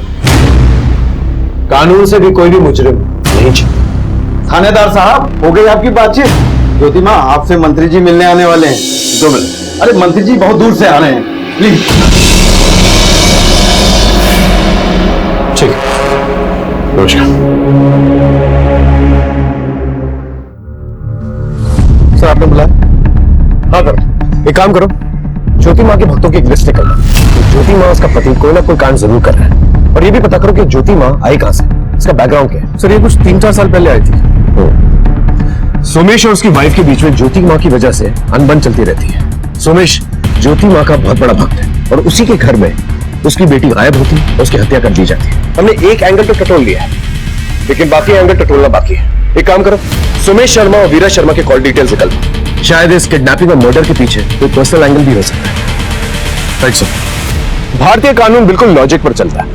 कानून से भी कोई भी मुजरिम नहीं छुपता। थानेदार साहब, हो गई आपकी बातचीत? ज्योति माँ, आपसे मंत्री जी मिलने आने वाले हैं। 2 मिनट। अरे मंत्री जी बहुत दूर से आ रहे हैं, प्लीज। ठीक है, नमस्कार। सर आपने बुलाया? हाँ करो, एक काम करो, ज्योति माँ के भक्तों की एक लिस्ट निकालो। तो ज्योति माँ उसका पति कोई ना कोई कांड जरूर कर रहा है, और ये भी पता करो कि ज्योति माँ आई कहां से, इसका बैकग्राउंड क्या है। सर ये कुछ 3-4 साल पहले आई थी। सोमेश और उसकी वाइफ के बीच में ज्योति माँ की वजह से अनबन चलती रहती है। सोमेश ज्योति माँ का बहुत बड़ा भक्त है, और उसी के घर में उसकी बेटी गायब होती है और उसकी हत्या कर दी जाती है। हमने एक एंगल तो टटोल लिया है, लेकिन बाकी एंगल टटोलना बाकी है। एक काम करो, सुमेश शर्मा और वीरा शर्मा के कॉल डिटेल्स निकालो। शायद इस किडनैपिंग और मर्डर के पीछे कोई पर्सनल एंगल भी हो सकता है। Right sir. भारतीय कानून बिल्कुल लॉजिक पर चलता है।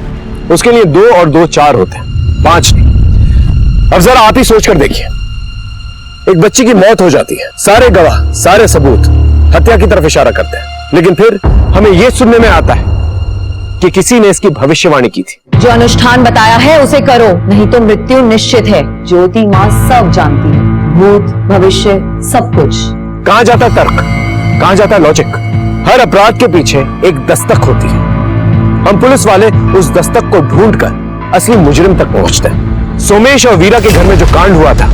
उसके लिए 2 और 2 4 होते हैं, 5 नहीं। अब जरा आप ही सोच कर देखिए, एक बच्ची की मौत हो जाती है, सारे गवाह सारे सबूत हत्या की तरफ इशारा करते हैं, लेकिन फिर हमें यह सुनने में आता है कि किसी ने इसकी भविष्यवाणी की थी। जो अनुष्ठान बताया है उसे करो, नहीं तो मृत्यु निश्चित है। ज्योति माँ सब जानती है, भूत भविष्य सब कुछ। कहां जाता तर्क, कहां जाता लॉजिक? हर अपराध के पीछे एक दस्तक होती है। हम पुलिस वाले उस दस्तक को ढूंढकर असली मुजरिम तक पहुंचते हैं। सोमेश और वीरा के घर में जो कांड हुआ था,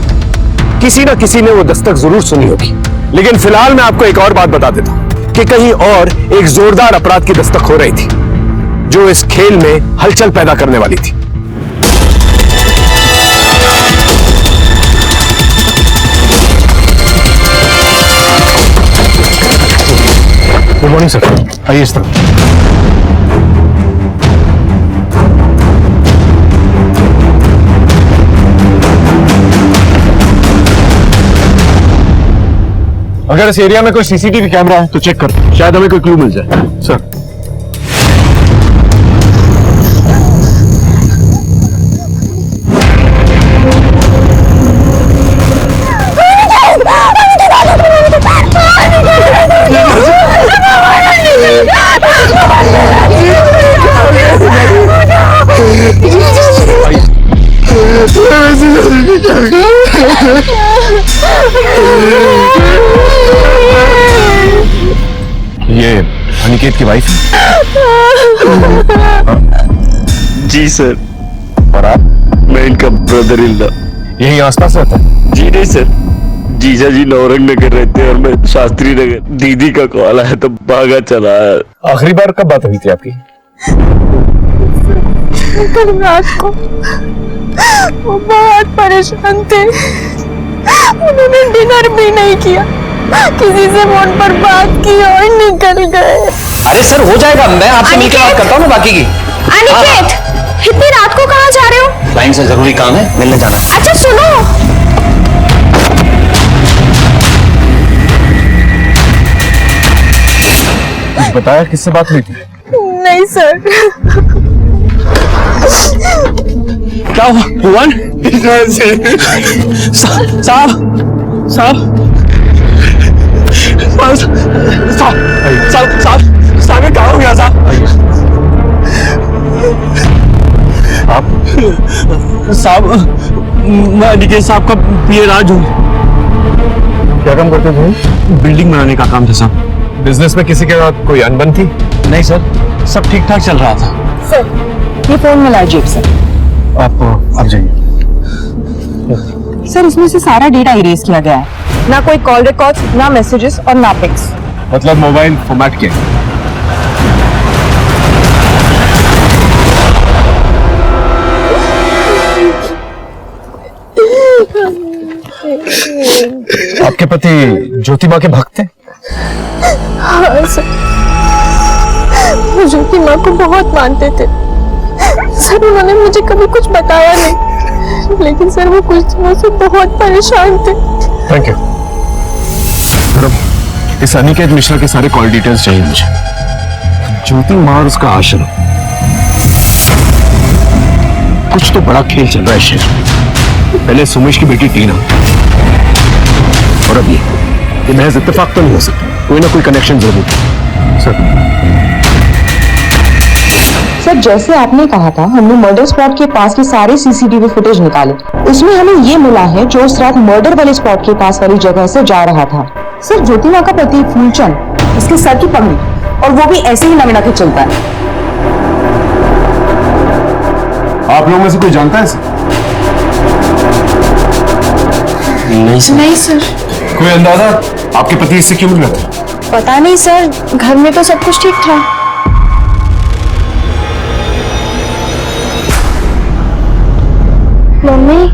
किसी ना किसी ने वो दस्तक जरूर सुनी होगी। लेकिन फिलहाल मैं आपको एक और बात बता देता हूं कि कहीं और एक जोरदार अपराध की दस्तक हो रही थी, जो इस खेल में हलचल पैदा करने वाली थी। गुड मॉर्निंग सर, आइए इस तरफ। अगर इस एरिया में कोई सीसीटीवी कैमरा है तो चेक कर, शायद हमें कोई क्लू मिल जाए। सर ये अनिकेत की वाइफ जी सर। और आप? मैं इनका ब्रदर इन लॉ। यही आसपास रहता है? जी नहीं सर, जीजा जी नौरंग नगर रहते हैं और मैं शास्त्री नगर। दीदी का कॉल आया तो भागा चला आया। आखिरी बार कब बात हुई थी आपकी? कल रात को। वो बहुत परेशान थे, उन्होंने डिनर भी नहीं किया, किसी से फोन पर बात की और निकल गए। अरे सर हो जाएगा, मैं आपसे मिलकर बात करता हूँ ना बाकी की। अनिकेत, इतनी रात को कहाँ जा रहे हो? क्लाइंट से जरूरी काम है, मिलने जाना। अच्छा सुनो, बताया किससे बात हुई थी? नहीं सर। क्या हुआ? भुवन साहब साहब साहब साहब साहब साहब क्या हो गया साहब? आप? साहब मैं अनिकेत साहब का पीए राज हूँ। क्या काम करते थे? बिल्डिंग बनाने का काम था साहब। बिजनेस में किसी के साथ कोई अनबन थी? नहीं सर, सब ठीक ठाक चल रहा था। सर ये फोन मिला जेब से। आप जाइए। सर इसमें से सारा डेटा इरेज किया गया है, ना कोई कॉल रिकॉर्ड्स, ना मैसेजेस और ना पिक्स। मतलब मोबाइल फॉर्मेट किया? आपके पति ज्योति माँ के भक्त थे? हाँ सर, वो ज्योति माँ को बहुत मानते थे। सर उन्होंने मुझे कभी कुछ बताया नहीं, लेकिन सर वो कुछ दिनों से बहुत परेशान थे। Thank you. इस अनिकेत मिश्रा के सारे कॉल डिटेल्स चाहिए मुझे। ज्योति माँ और उसका आश्रम, कुछ तो बड़ा खेल चल रहा है शेर। पहले सुमेश की बेटी टीना और अब ये महज इत्तेफाक तो नहीं हो सकता, कोई ना कोई कनेक्शन जरूर है। सर जैसे आपने कहा था, हमने मर्डर स्पॉट के पास की सारी सीसीटीवी फुटेज निकाले। उसमें हमें ये मिला है जो उस रात मर्डर वाले स्पॉट के पास वाली जगह से जा रहा था। सर ज्योतिमा का पति फूलचंद, उसके सर की पगड़ी, और वो भी ऐसे ही लंगड़ा के चलता है। आप लोगों में से कोई जानता है सर? नहीं सर। कोई अंदाजा आपके पति इससे क्यों मिल रहे थे? पता नहीं सर, घर में तो सब कुछ ठीक था। मम्मी,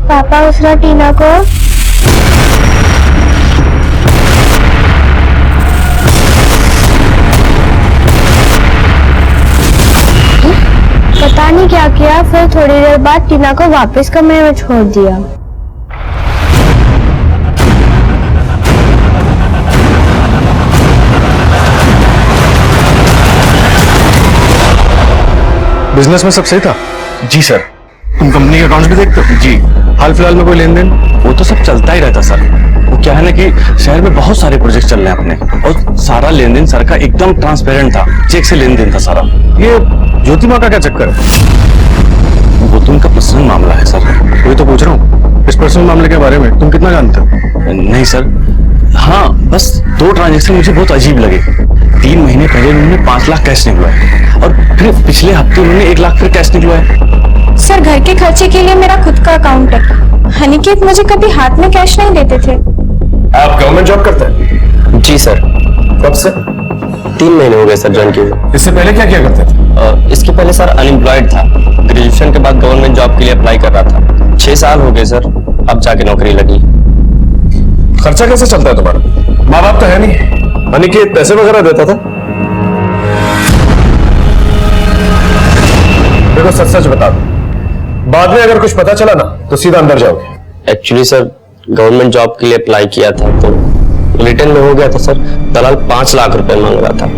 पापा उस रात टीना को पता नहीं क्या किया, फिर थोड़ी देर बाद टीना को वापस कमरे में छोड़ दिया। बिजनेस में सब सही था? जी सर। तुम कंपनी के अकाउंट्स भी देखते हो? जी। हाल फिलहाल में कोई लेन देन? वो तो सब चलता ही रहता सर। वो क्या है ना कि शहर में बहुत सारे प्रोजेक्ट चल रहे हैं अपने, और सारा लेन देन सर का एकदम ट्रांसपेरेंट था, चेक से लेन देन था सारा। ये ज्योति माँ का क्या चक्कर है? वो तो उनका पर्सनल मामला है सर। वही तो पूछ रहा हूँ, इस पर्सनल मामले के बारे में तुम कितना जानते हो? नहीं सर, हाँ बस 2 ट्रांजेक्शन मुझे बहुत अजीब लगे। 3 महीने पहले उन्होंने 5 लाख कैश निकलवाए, और फिर पिछले हफ्ते उन्होंने 1 लाख फिर कैश निकलवाए। सर घर के खर्चे के लिए मेरा खुद का अकाउंट है। अनिकेत मुझे कभी हाथ में कैश नहीं देते थे। आप गवर्नमेंट जॉब करते हैं? जी सर। कब से? 3 महीने हो गए सर ज्वाइन किए। इससे पहले क्या किया करते थे? इसके पहले सर अनएम्प्लॉयड था। ग्रेजुएशन के बाद गवर्नमेंट जॉब के लिए अप्लाई कर रहा था। 6 साल हो गए सर, अब जाके नौकरी लगी। खर्चा कैसे चलता है तुम्हारा? माँ बाप तो है नहीं, अनिकेत पैसे वगैरह देता था? देखो सच सच बता दो, बाद में अगर कुछ पता चला ना तो सीधा अंदर जाओगे। एक्चुअली सर गवर्नमेंट जॉब के लिए अप्लाई किया था, तो रिटर्न में हो गया था सर। दलाल 5 लाख रुपए मांग रहा था,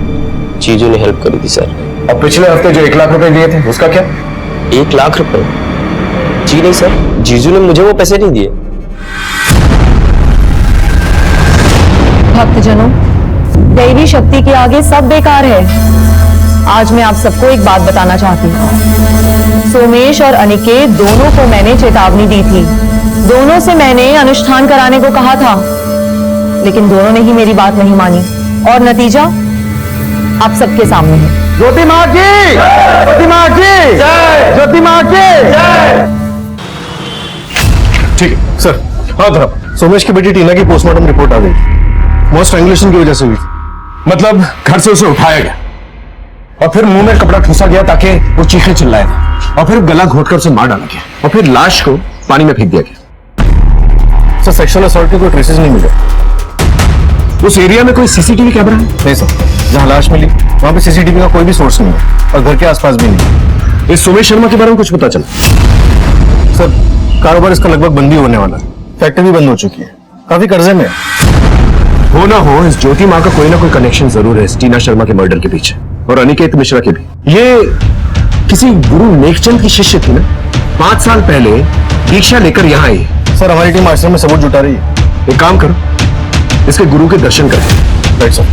जीजू ने हेल्प करी थी सर। और पिछले हफ्ते जो 1 लाख रुपए दिए थे उसका क्या? 1 लाख रुपए? जी नहीं सर, जीजू ने मुझे वो पैसे नहीं दिए। भक्तजनों, दैवी शक्ति के आगे सब बेकार है। आज मैं आप सबको एक बात बताना चाहती हूँ। सोमेश और अनिकेत दोनों को मैंने चेतावनी दी थी, दोनों से मैंने अनुष्ठान कराने को कहा था, लेकिन दोनों ने ही मेरी बात नहीं मानी, और नतीजा आप सबके सामने है। ज्योति माँ की, ज्योति माँ की जय, ज्योति माँ की जय। ठीक है सर। हाँ धर्म, सोमेश की बेटी टीना की पोस्टमार्टम रिपोर्ट आ गई। मोस्ट स्ट्रैंगुलेशन की वजह से हुई, मतलब घर से उसे उठाया गया और फिर मुंह में कपड़ा ठूसा गया ताकि वो चीखे चिल्लाए, और फिर गला घोटकर उसे मार डाला गया, और फिर लाश को पानी में फेंक दिया गया। सर सेक्सुअल असॉल्ट के कोई ट्रेसेस नहीं मिले। उस एरिया में कोई सीसीटीवी कैमरा है? नहीं सर, जहां लाश मिली वहां पे सीसीटीवी का कोई भी सोर्स नहीं है, और घर के आसपास भी नहीं। इस सोमेश शर्मा के बारे में कुछ पता चला? सर कारोबार इसका लगभग बंद ही होने वाला है, फैक्ट्री भी बंद हो चुकी है, काफी कर्जे में हो ना हो इस ज्योति माँ का कोई ना कोई कनेक्शन जरूर है इस टीना शर्मा के मर्डर के पीछे, और अनिकेत मिश्रा के भी। ये किसी गुरु नेकचंद की शिष्य थी ना, 5 साल पहले दीक्षा लेकर यहाँ आई। सर हमारी टीम आश्रम में सबूत जुटा रही है। एक काम करो, इसके गुरु के दर्शन करें। Right sir.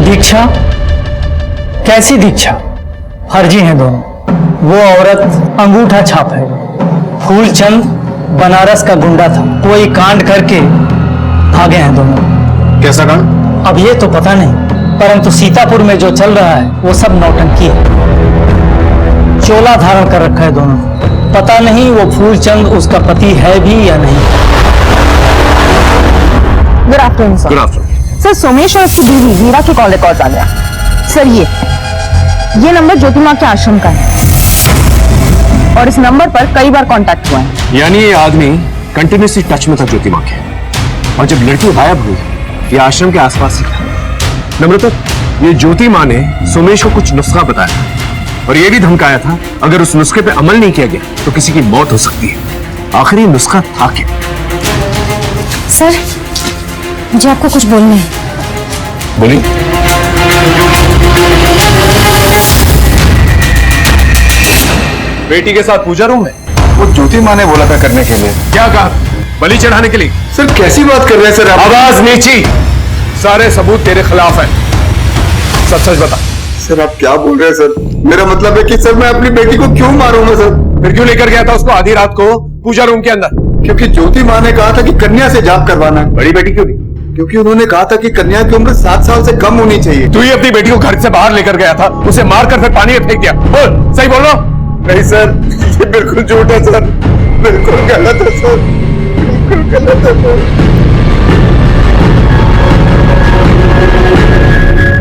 दीक्षा? कैसी दीक्षा? फर्जी हैं दोनों। वो औरत अंगूठा छाप है, फूलचंद बनारस का गुंडा था, कोई कांड करके भागे हैं दोनों। कैसा कांड? अब ये तो पता नहीं, परंतु सीतापुर में जो चल रहा है वो सब नौटंकी है। चोला धारण कर रखा है दोनों, पता नहीं वो फूलचंद उसका पति है भी या नहीं। Good afternoon sir. Good afternoon sir, Somesh और उसकी बीवी मीरा के कॉल रिकॉर्ड आ गया सर। ये नंबर ज्योति माँ के आश्रम का है, और इस नंबर पर कई बार कांटेक्ट हुआ है। यानी ये आदमी कंटिन्यूसली टच में था ज्योति माँ के। और जब लड़की गायब हुई ये आश्रम के आसपास ही था। नम्रता, ये ज्योति माँ ने सोमेश को कुछ नुस्खा बताया और ये भी धमकाया था अगर उस नुस्खे पे अमल नहीं किया गया तो किसी की मौत हो सकती है। आखिर ये नुस्खा था क्या? सर, मुझे आपको कुछ बोलना है। बोलिए। बेटी के साथ पूजा रूम में? वो ज्योति माँ ने बोला था करने के लिए। क्या कहा? बलि चढ़ाने के लिए। सर कैसी बात कर रहे हैं सर आप? आवाज नीची। सारे सबूत तेरे खिलाफ है। सच सच बता। सर आप क्या बोल रहे हैं सर? मेरा मतलब है कि सर मैं अपनी बेटी को क्यों मारूंगा सर? फिर क्यों लेकर गया था उसको आधी रात को पूजा रूम के अंदर? क्योंकि ज्योति माँ ने कहा था कि कन्या से जाप करवाना है। बड़ी बेटी क्यों नहीं? क्योंकि उन्होंने कहा था कि कन्या की उम्र 7 साल से कम होनी चाहिए। तू ही अपनी बेटी को घर से बाहर लेकर गया था, उसे मारकर फिर पानी में फेंक दिया। बोल, सही बोल रहा हूं? नहीं सर, ये बिल्कुल झूठ है सर, बिल्कुल गलत है सर, बिल्कुल गलत है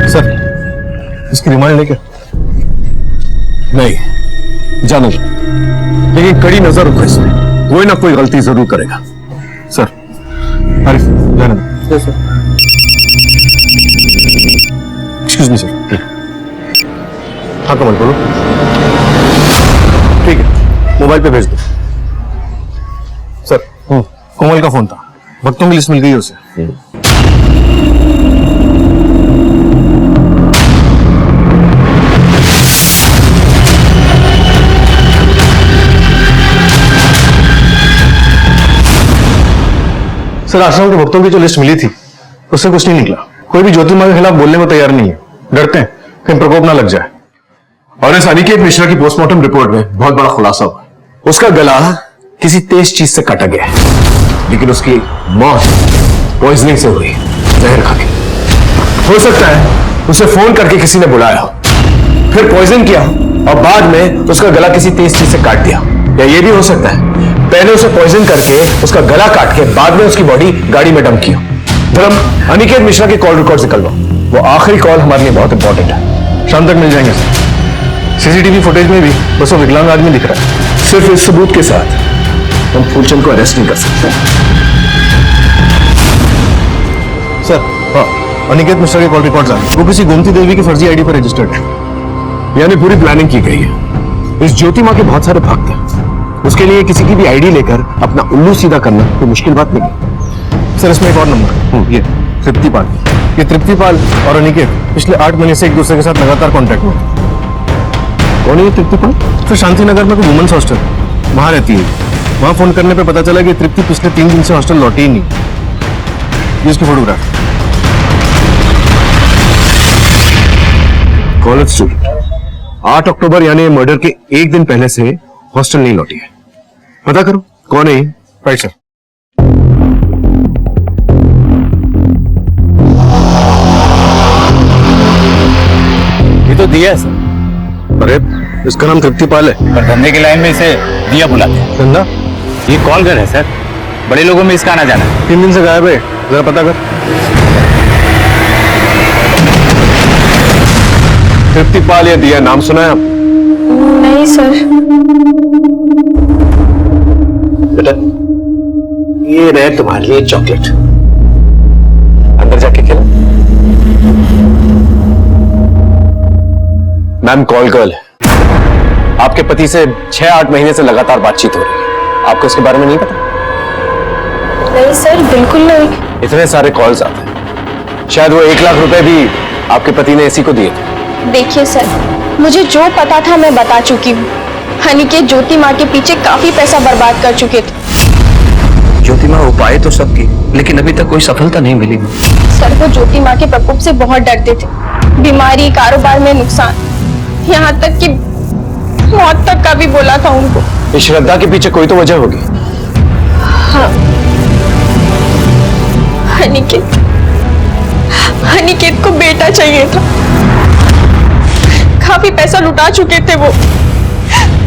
सर। इसकी रिमांड लेकर नहीं जाना, लेकिन कड़ी नजर रखो इसमें, कोई ना कोई गलती जरूर करेगा। सर आरिफ जाना दो। Sir excuse me sir. हाँ कमल बोलो। ठीक है, मोबाइल पे भेज दो। सर कोमल का फोन था, भक्तों की लिस्ट मिल गई है उसे। सर आश्रम के भक्तों की जो लिस्ट मिली थी उससे कुछ नहीं निकला। कोई भी ज्योति माँ के खिलाफ बोलने में तैयार नहीं है, डरते हैं कहीं प्रकोप ना लग जाए। और इस अनिकेत मिश्रा की पोस्टमार्टम रिपोर्ट में बहुत बड़ा खुलासा हुआ। उसका गला किसी तेज चीज से काटा गया है, लेकिन उसकी मौत पॉइजनिंग से हुई, जहर खा के। हो सकता है उसे फोन करके किसी ने बुलाया हो, फिर पॉइजन किया और बाद में उसका गला किसी तेज चीज से काट दिया। या ये भी हो सकता है पहले उसे पॉइजन करके उसका गला काट के बाद में उसकी बॉडी गाड़ी में डंप किया। धर्म, अनिकेत मिश्रा की कॉल रिकॉर्ड निकलवाओ, वो आखिरी कॉल हमारे लिए बहुत इंपॉर्टेंट है। शाम तक मिल जाएंगे सर। सीसीटीवी फुटेज में भी बस वो विकलांग आदमी दिख रहा है। सिर्फ इस सबूत के साथ हम फूलचंद को अरेस्ट नहीं कर सकते। सर हाँ, अनिकेत मिश्रा के कॉल रिकॉर्ड्स आ गए। वो किसी गोमती देवी की फर्जी आईडी पर रजिस्टर्ड है, यानी पूरी प्लानिंग की गई है। इस ज्योति माँ के बहुत सारे भक्त हैं, उसके लिए किसी की भी आईडी लेकर अपना उल्लू सीधा करना कोई मुश्किल बात नहीं है। सर इसमें एक और नंबर, ये तृप्तिपाल। ये तृप्तिपाल और अनिकेत पिछले 8 महीने से एक दूसरे के साथ लगातार कांटेक्ट में। कौन है ये तृप्तिपाल? तो शांति नगर में कोई वुमेन्स हॉस्टल वहां रहती है। वहां फोन करने पे पता चला कि तृप्ति पिछले 3 दिन से हॉस्टल लौटी ही नहीं। ये इसकी फोटोग्राफ। कॉलेज स्टूडेंट, 8 अक्टूबर यानी मर्डर के एक दिन पहले से हॉस्टल नहीं लौटी है। पता करो कौन है ये। Right sir. ये तो दिया है सर। अरे इसका नाम तृप्तिपाल है, पर धंधे की लाइन में इसे दिया बुलाते हैं। धंधा? ये कॉल घर है सर, बड़े लोगों में इसका आना जाना है। 3 दिन से गायब है, जरा पता कर। तृप्तिपाल या दिया नाम सुना है आप? नहीं सर। बेटा ये रहे तुम्हारे लिए चॉकलेट, अंदर जाके खिला। मैम कॉल गर्ल है, आपके पति से 6-8 महीने से लगातार बातचीत हो रही है। आपको इसके बारे में नहीं पता? नहीं सर, बिल्कुल नहीं। इतने सारे कॉल्स आते हैं, शायद वो 1 लाख रुपए भी आपके पति ने इसी को दिए थे। देखिए सर, मुझे जो पता था मैं बता चुकी हूँ। अनिकेत ज्योति माँ के पीछे काफी पैसा बर्बाद कर चुके थे। ज्योति माँ उपाय तो सब की, लेकिन अभी तक कोई सफलता नहीं मिली। सर वो ज्योति माँ के प्रकोप से बहुत डरते थे। बीमारी, कारोबार में नुकसान, यहाँ तक कि मौत तक का भी बोला था उनको। इस श्रद्धा के पीछे कोई तो वजह होगी। हाँ, अनिकेत को बेटा चाहिए था। काफी पैसा लुटा चुके थे वो,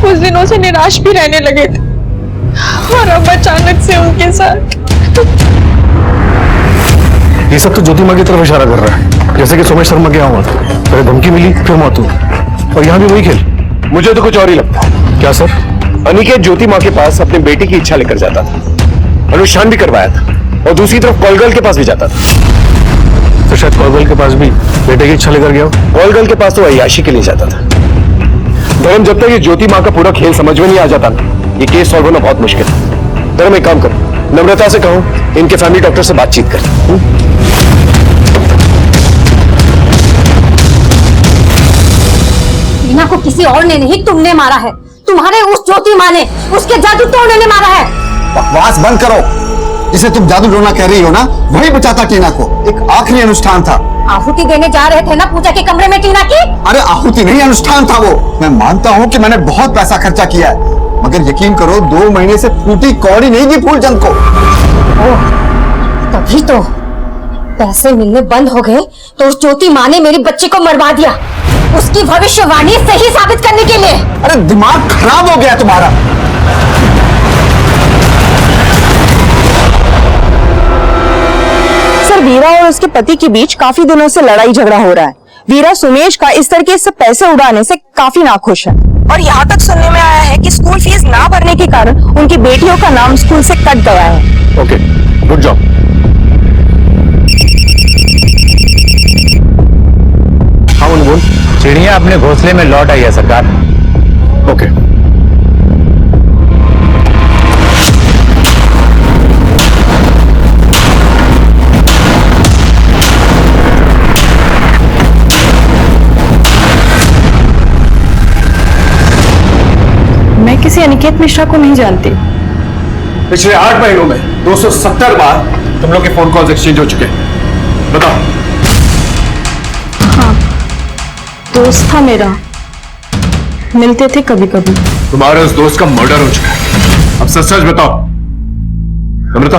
कुछ दिनों से निराश भी रहने लगे थे और अब अचानक से उनके साथ। ये सब तो ज्योति माँ की तरफ इशारा कर रहा है, जैसे कि सोमेश शर्मा क्या हुआ था, पहले धमकी मिली फिर मौत हुई, और यहाँ भी वही खेल। मुझे तो कुछ और ही लगता है। क्या सर? अनिकेत ज्योति माँ के पास अपनी बेटी की इच्छा लेकर जाता था, अनुष्ठान भी करवाया था, और दूसरी तरफ कॉलगर्ल के पास भी जाता था। तो शायद कॉलगर्ल के पास भी बेटे की इच्छा लेकर गया हो। कॉलगर्ल के पास तो अय्याशी के लिए जाता था। धर्म, जब तक ये ज्योति माँ का पूरा खेल समझ में नहीं आ जाता ना, ये केस सॉल्व होना बहुत मुश्किल है। धर्म, एक काम करो, नम्रता से कहो इनके फैमिली डॉक्टर से बातचीत कर। मीना को किसी और ने नहीं, तुमने मारा है। तुम्हारे उस ज्योति माँ ने, उसके जादू टोने ने मारा है। बकवास बंद करो। जिसे तुम जादू टोना कह रही हो ना, वही बचाता टीना को। एक आखिरी अनुष्ठान था। आहुति देने जा रहे थे ना पूजा के कमरे में टीना की। अरे आहुति नहीं, अनुष्ठान था वो। मैं मानता हूँ कि मैंने बहुत पैसा खर्चा किया है, मगर यकीन करो 2 महीने से फूटी कौड़ी नहीं दी फूलचंद को। तभी तो पैसे मिलने बंद हो गए तो उस ज्योति माँ ने मेरी बच्ची को मरवा दिया, उसकी भविष्यवाणी सही साबित करने के लिए। अरे दिमाग खराब हो गया तुम्हारा। सर, वीरा और उसके पति के बीच काफी दिनों से लड़ाई झगड़ा हो रहा है। वीरा सुमेश का इस तरीके से पैसे उड़ाने से काफी नाखुश है और यहाँ तक सुनने में आया है कि स्कूल फीस ना भरने के कारण उनकी बेटियों का नाम स्कूल से कट गया है। Okay, good job. हाँ बोल। चिड़िया अपने घोंसले में लौट आई है सरकार। ओके। मैं किसी अनिकेत मिश्रा को नहीं जानती। पिछले 8 महीनों में 270 बार तुम लोग के फोन कॉल्स एक्सचेंज हो चुके हैं। बताओ। हाँ, दोस्त था मेरा, मिलते थे कभी कभी। तुम्हारे उस दोस्त का मर्डर हो चुका है। अब सच सच बताओ। अमृता,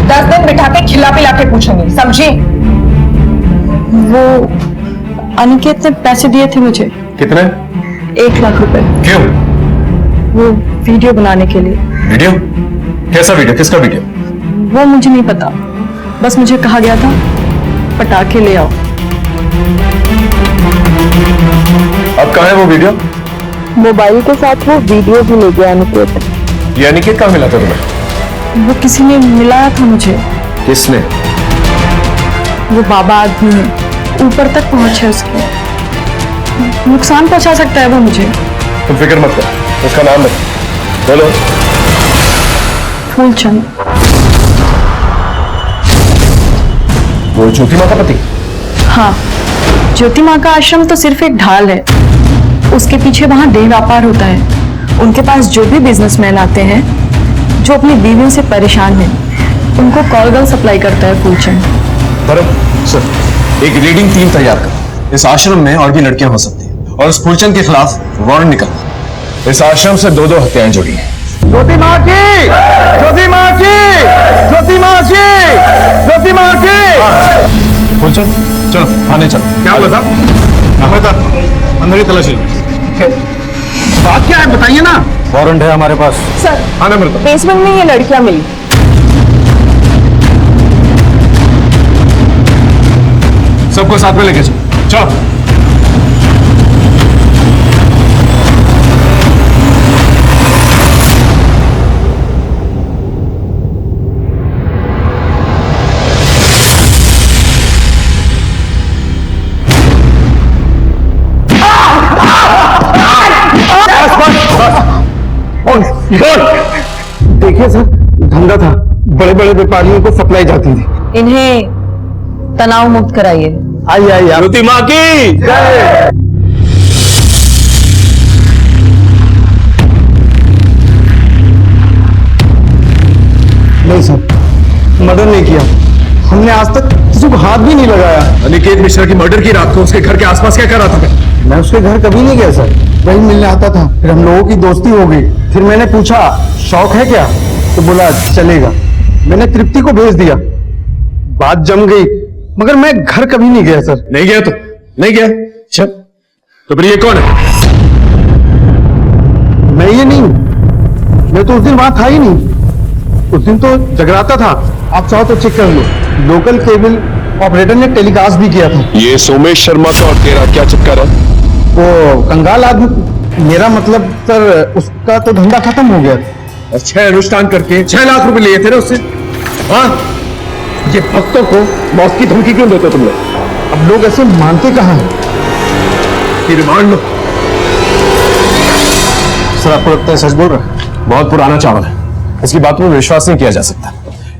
10 दिन बिठा के खिला पिला के पूछूंगी, समझी? वो अनिकेत ने पैसे दिए थे मुझे। कितने? 1 लाख रुपए। क्यों? वो वीडियो बनाने के लिए। वीडियो? कैसा वीडियो? किसका वीडियो? वो मुझे नहीं पता, बस मुझे कहा गया था पटाखे ले आओ। अब कहाँ है वो वीडियो? मोबाइल के साथ वो वीडियो भी ले गया अनिकेत। ये अनिकेत कहाँ मिला था तुम्हें? वो किसी ने मिलाया था मुझे। किसने? वो बाबा आदमी है, ऊपर तक पहुंच है उसकी, नुकसान पहुंचा सकता है वो मुझे। तुम फिक्र मत करो, उसका नाम है, बोलो। फूलचंद। वो ज्योति माँ का पति? हाँ, ज्योति माँ का आश्रम तो सिर्फ एक ढाल है, उसके पीछे वहां देह व्यापार होता है। उनके पास जो भी बिजनेसमैन आते हैं जो अपनी बीवियों से परेशान हैं, उनको कॉल गर्ल सप्लाई करता है फूलचंद। बराबर सर, एक रीडिंग टीम तैयार कर। इस आश्रम में और भी लड़कियां हो सकती हैं और उस फूलचंद के खिलाफ वारंट निकल। इस आश्रम से 2-2 हत्याएं जुड़ी हैं। ज्योति माँ की, ज्योति माँ की, ज्योति माँ की, ज्योति माँ की। फूलचंद, चलो थाने चलो। क्या हुआ साहब? अंदर ही तलाशी। बात क्या है बताइए ना। वारंट है हमारे पास। सर, हाँ नम्रता, बेसमेंट में ये लड़कियां मिली। सबको साथ में लेके चलो। चलो। देखिए सर, धंधा था, बड़े बड़े व्यापारियों को सप्लाई जाती थी। इन्हें तनाव मुक्त कराइए। आइए आइए। ज्योति माँ की जय। नहीं सर, मर्डर नहीं किया हमने, आज तक किसी को हाथ भी नहीं लगाया। अनिकेत मिश्रा की मर्डर की रात को उसके घर के आसपास क्या कर रहा था? मैं उसके घर कभी नहीं गया सर, वही मिलने आता था, फिर हम लोगों की दोस्ती हो गई। फिर मैंने पूछा शौक है क्या, तो बोला चलेगा। मैंने तृप्ति को भेज दिया, बात जम गई, मगर मैं घर कभी नहीं गया सर। नहीं गया तो नहीं गया। अच्छा, तो फिर ये कौन है? मैं ये नहीं, मैं तो उस दिन वहां था ही नहीं। उस दिन तो जगराता था, आप चाहो तो चेक कर लो, लोकल केबल ऑपरेटर ने टेलीकास्ट भी किया था। ये सोमेश शर्मा का और तेरा क्या चक्कर है? वो कंगाल आदमी, मेरा मतलब सर उसका तो धंधा खत्म हो गया। 6 अनुष्ठान करके 6 लाख रुपए लिए थे ना उससे। हाँ, ये भक्तों को मौत की धमकी क्यों देते हो तुम लोग? अब लोग ऐसे मानते कहां हैं? कि रिमांड लो। सर, आपको लगता है सच बोल रहा है? बहुत पुराना चावल है, इसकी बात में विश्वास नहीं किया जा सकता।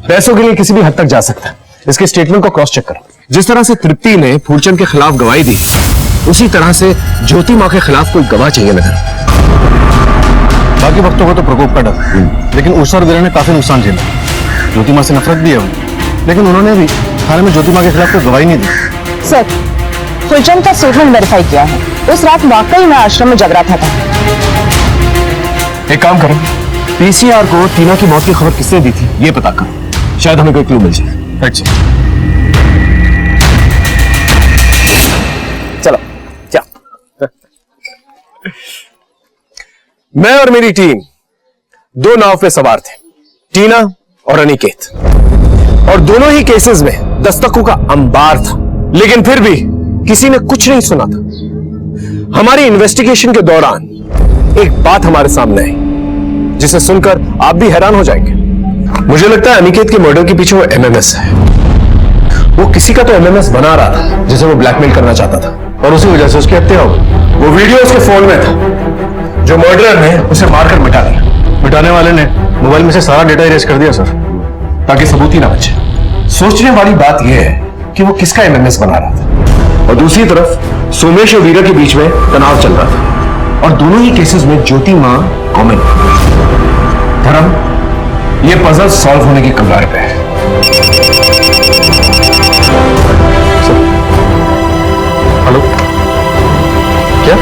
पैसों के लिए किसी भी हद तक जा सकता है। इसके स्टेटमेंट को क्रॉस चेक करो। जिस तरह से तृप्ति ने फूलचंद के खिलाफ गवाही दी, उसी तरह से ज्योति मां के खिलाफ कोई गवाह चाहिए नगर। बाकी भक्तों को तो प्रकोप का डर, लेकिन उषा और वीरा ने काफी नुकसान झेला। ज्योति मां से नफरत भी है, लेकिन उन्होंने भी थाने में ज्योति मां के खिलाफ कोई गवाही नहीं दी। सर, फुलचंद का स्टेटमेंट वेरीफाई किया है। उस रात वाकई में आश्रम में जग रहा था। एक काम करो, पीसीआर को टीना की मौत की खबर किसने दी थी ये पता करो, शायद हमें कोई क्लू मिल जाए। अच्छा, चलो क्या? मैं और मेरी टीम दो नाव पे सवार थे, टीना और अनिकेत, और दोनों ही केसेस में दस्तकों का अंबार था, लेकिन फिर भी किसी ने कुछ नहीं सुना था। हमारी इन्वेस्टिगेशन के दौरान एक बात हमारे सामने आई जिसे सुनकर आप भी हैरान हो जाएंगे। मुझे लगता है अनिकेत के मर्डर के पीछे वो एमएमएस है। वो किसी का तो एमएमएस बना रहा था जिसे वो ब्लैकमेल करना चाहता था, और उसी वजह से उसकी हत्या हो गई। वो वीडियो उसके फोन में था जो मर्डरर ने उसे मारकर मिटा दिया। मिटाने वाले ने मोबाइल में से सारा डेटा इरेज कर दिया सर, ताकि सबूत ही ना बचे। सोचने वाली बात यह है कि वो किसका एमएमएस बना रहा था, और दूसरी तरफ सोमेश और वीरा के बीच में तनाव चल रहा था, और दोनों ही केसेस में ज्योति मां कॉमन। धर्म, ये पजल सॉल्व होने की कगार पे है। हेलो, क्या?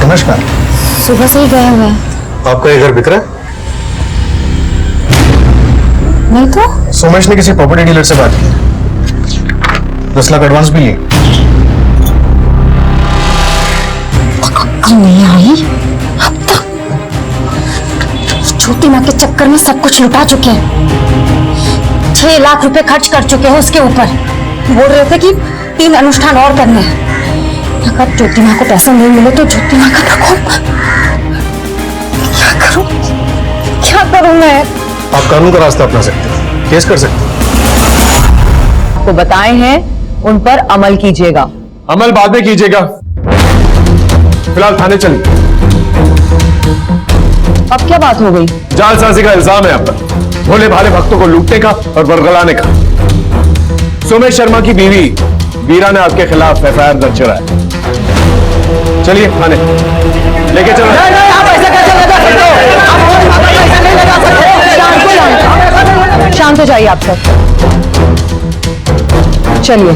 नमस्कार। सुबह से ही गए हुए हैं। आपका ये घर बिक रहा है? नहीं तो सोमेश ने किसी प्रॉपर्टी डीलर से बात की, 10 लाख एडवांस भी लिए। अक्ल नहीं आई अब तक। छोटी माँ के चक्कर में सब कुछ लुटा चुके हैं। 6 लाख रुपए खर्च कर चुके हैं उसके ऊपर। बोल रहे थे कि 3 अनुष्ठान और करने हैं। अगर ज्योति माँ को पैसे नहीं मिले तो ज्योति माँ का प्रकोप। क्या करूं मैं? आप कानून का रास्ता अपना सकते हैं, केस कर सकते हैं। को बताए हैं उन पर अमल कीजिएगा। अमल बाद में कीजिएगा, फिलहाल थाने चलिए। अब क्या बात हो गई? जालसाजी का इल्जाम है आप पर, भोले भाले भक्तों को लूटने का और बरगलाने का। सोमेश शर्मा की बीवी वीरा ने आपके खिलाफ एफआईआर दर्ज कराया। चलिए थाने लेके चलो। आप ऐसा कैसे लगा सकते हो? आप ऐसा नहीं लगा सकते। शांत हो जाइए आप सब, चलिए।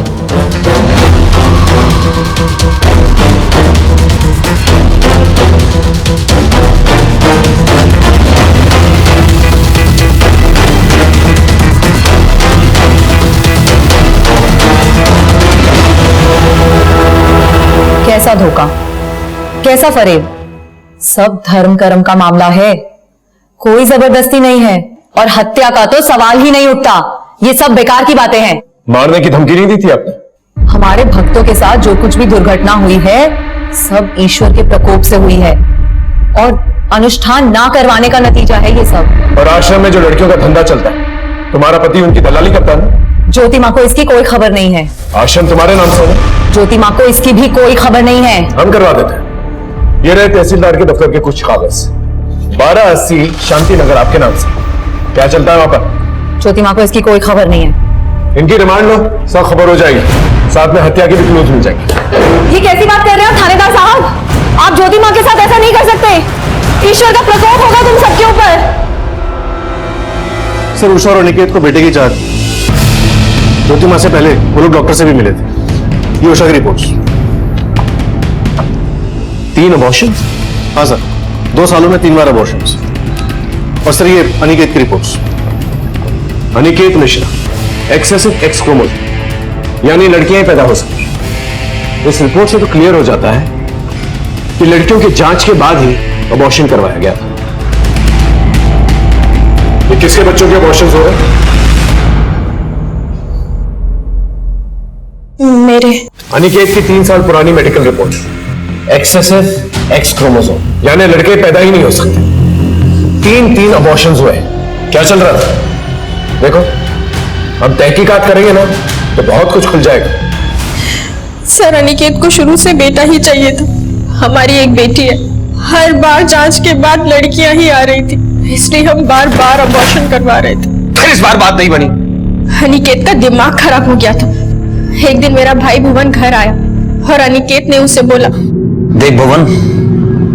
कैसा धोखा, कैसा फरेब? सब धर्म कर्म का मामला है, कोई जबरदस्ती नहीं है, और हत्या का तो सवाल ही नहीं उठता। ये सब बेकार की बातें हैं। मारने की धमकी नहीं दी थी आपने? हमारे भक्तों के साथ जो कुछ भी दुर्घटना हुई है सब ईश्वर के प्रकोप से हुई है, और अनुष्ठान ना करवाने का नतीजा है ये सब। और आश्रम में जो लड़कियों का धंधा चलता है, तुम्हारा पति उनकी दलाली करता है? ज्योति माँ को इसकी कोई खबर नहीं है। आश्रम तुम्हारे नाम से है? ज्योति माँ को इसकी भी कोई खबर नहीं है। हम करवा देते हैं। ये रहे तहसीलदार के दफ्तर के कुछ कागज, 1280 शांति नगर आपके नाम से। क्या चलता है वहां पर? ज्योति माँ को इसकी कोई खबर नहीं है। इनकी रिमांड लो, सब खबर हो जाएगी, साथ में हत्या की भी क्लूज मिल जाएगी। ये कैसी बात कर रहे हो थानेदार साहब? आप ज्योति माँ के साथ ऐसा नहीं कर सकते। ईश्वर का प्रकोप होगा तुम सबके ऊपर। सर, उषा और अनिकेत को बेटे की चाहत, ज्योति मां से पहले वो लोग डॉक्टर से भी मिले थे। ये उषा की रिपोर्ट्स। 3 अबॉर्शन? हाँ सर, 2 सालों में 3 बार अबॉर्शन। और सर, ये अनिकेत की reports. Aniket Mishra, excessive x chromosome, यानी लड़कियां ही पैदा हो सकती। इस रिपोर्ट से तो क्लियर हो जाता है कि लड़कियों की जांच के बाद ही अबॉर्शन करवाया गया था। ये किसके बच्चों के अबॉर्शन हो रहे? मेरे। अनिकेत की 3 साल पुरानी medical report, excessive x chromosome, यानी लड़के पैदा ही नहीं हो सकते। 3 अबॉर्शंस हुए। क्या चल रहा था? देखो, हम तहकीकात करेंगे ना तो बहुत कुछ खुल जाएगा। सर, अनिकेत को शुरू से बेटा ही चाहिए था। हमारी एक बेटी है, हर बार जांच के बाद लड़कियां ही आ रही थी, इसलिए हम बार बार अबॉर्शन करवा रहे थे। फिर इस बार बात नहीं बनी। अनिकेत का दिमाग खराब हो गया था। एक दिन मेरा भाई भुवन घर आया और अनिकेत ने उसे बोला, देख भुवन,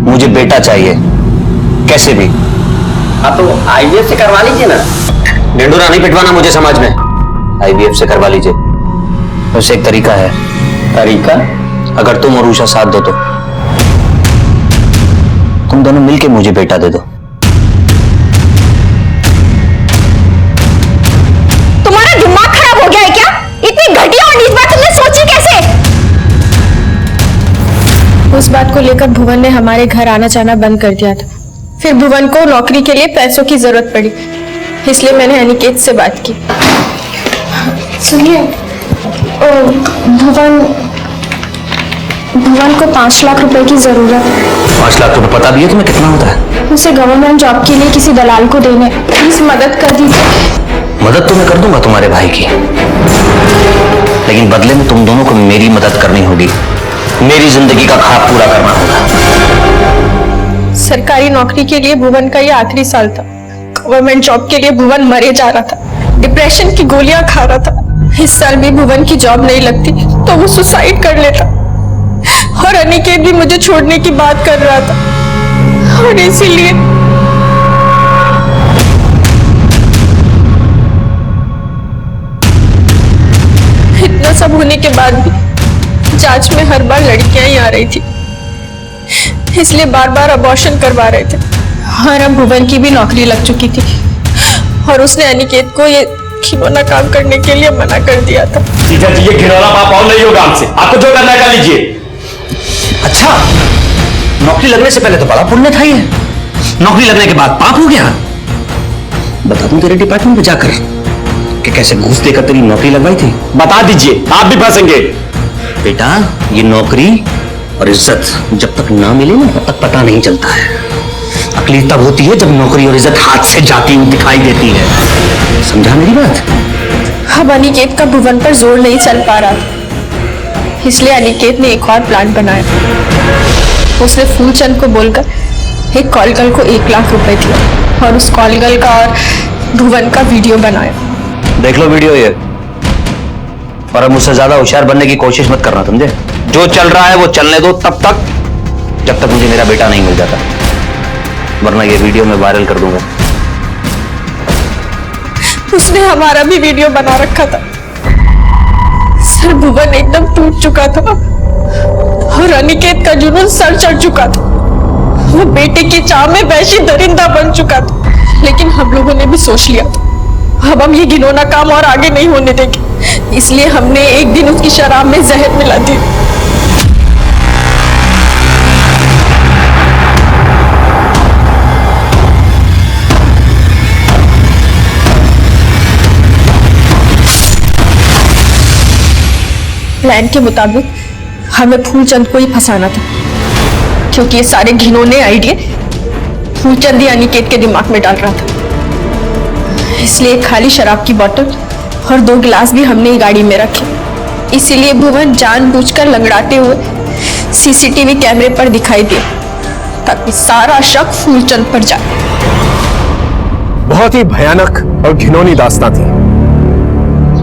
मुझे बेटा चाहिए कैसे भी। हाँ तो आईवीएफ से करवा लीजिए ना। ढिंडोरा नहीं पिटवाना मुझे समाज में, आईवीएफ से करवा लीजिए। वैसे एक तरीका है। तरीका? अगर तुम और उषा साथ दो तो तुम दोनों मिलके मुझे बेटा दे दो। तुम्हारा दिमाग खराब हो गया है क्या? इतनी घटिया और नीच बात तुमने सोची कैसे? उस बात को लेकर भुवन ने हमारे घर आना जाना बंद कर दिया था। फिर भुवन को नौकरी के लिए पैसों की जरूरत पड़ी, इसलिए मैंने अनिकेत से बात की। सुनिए, भुवन को 5 लाख रुपए की जरूरत है। 5 लाख रुपए पता भी है तुम्हें कितना होता है? उसे गवर्नमेंट जॉब के लिए किसी दलाल को देने, प्लीज मदद कर दीजिए। मदद तो मैं कर दूंगा तुम्हारे भाई की, लेकिन बदले में तुम दोनों को मेरी मदद करनी होगी। मेरी जिंदगी का ख्वाब पूरा करना होगा। सरकारी नौकरी के लिए भुवन का ये आखिरी साल था। गवर्नमेंट जॉब के लिए भुवन मरे जा रहा था, डिप्रेशन की गोलियां खा रहा था। इस साल भी भुवन की जॉब नहीं लगती तो वो सुसाइड कर लेता, और अनिकेत भी मुझे छोड़ने की बात कर रहा था। और इसीलिए इतना सब होने के बाद भी जांच में हर बार लड़कियां ही आ रही थी, इसलिए बार बार अबॉर्शन करवा रहे थे। और अब भुवन की भी नौकरी लग चुकी थी और उसने अनिकेत को ये घिनौना काम करने के लिए मना कर दिया था। जीजा जी, ये घिनौना पाप और नहीं होगा हमसे। आपको जो करना है कर लीजिए। अच्छा, नौकरी लगने से पहले तो बड़ा पुण्य था ये, नौकरी लगने के बाद पाप हो गया। बता दूं तेरे डिपार्टमेंट में जाकर कि कैसे घूस देकर तेरी नौकरी लगवाई थी? बता दीजिए, आप भी फंसेंगे। बेटा, ये नौकरी और इज्जत जब तक ना मिले ना तब तक पता नहीं चलता है। अकली तब होती है जब नौकरी और इज्जत हाथ से जाती हुई दिखाई देती है। समझा मेरी बात? अब अनिकेत का भुवन पर जोर नहीं चल पा रहा था, इसलिए अनिकेत ने एक और प्लान बनाया। उसने फूलचंद को बोलकर एक कॉल गर्ल को 1 लाख रुपए दिया और उस कॉल गर्ल का और भुवन का वीडियो बनाया। देख लो वीडियो ये, और अब मुझसे ज्यादा होशियार बनने की कोशिश मत करना, समझे? जो चल रहा है वो चलने दो तब तक, जब तक मुझे मेरा बेटा नहीं मिल जाता, वरना ये वीडियो मैं वायरल कर दूंगा। उसने हमारा भी वीडियो बना रखा था। सर, भुवन एकदम टूट चुका था और अनिकेत का जुनून सर चढ़ चुका था। वो बेटे की चाह में वैसी दरिंदा बन चुका था, लेकिन हम लोगों ने भी सोच लिया था अब हम ये घिनौना काम और आगे नहीं होने देंगे, इसलिए हमने एक दिन उसकी शराब में जहर मिला दी। प्लान के मुताबिक हमें फूलचंद को ही फंसाना था, क्योंकि ये सारे घिनौने आइडिया फूलचंद ही अनिकेत के दिमाग में डाल रहा था। इसलिए एक खाली शराब की बोतल और 2 गिलास भी हमने ही गाड़ी में रखे। इसीलिए भुवन जानबूझकर लंगड़ाते हुए सीसीटीवी कैमरे पर दिखाई दिए, ताकि सारा शक फूलचंद पर जाए। बहुत ही भयानक और घिनौनी दास्तां थी।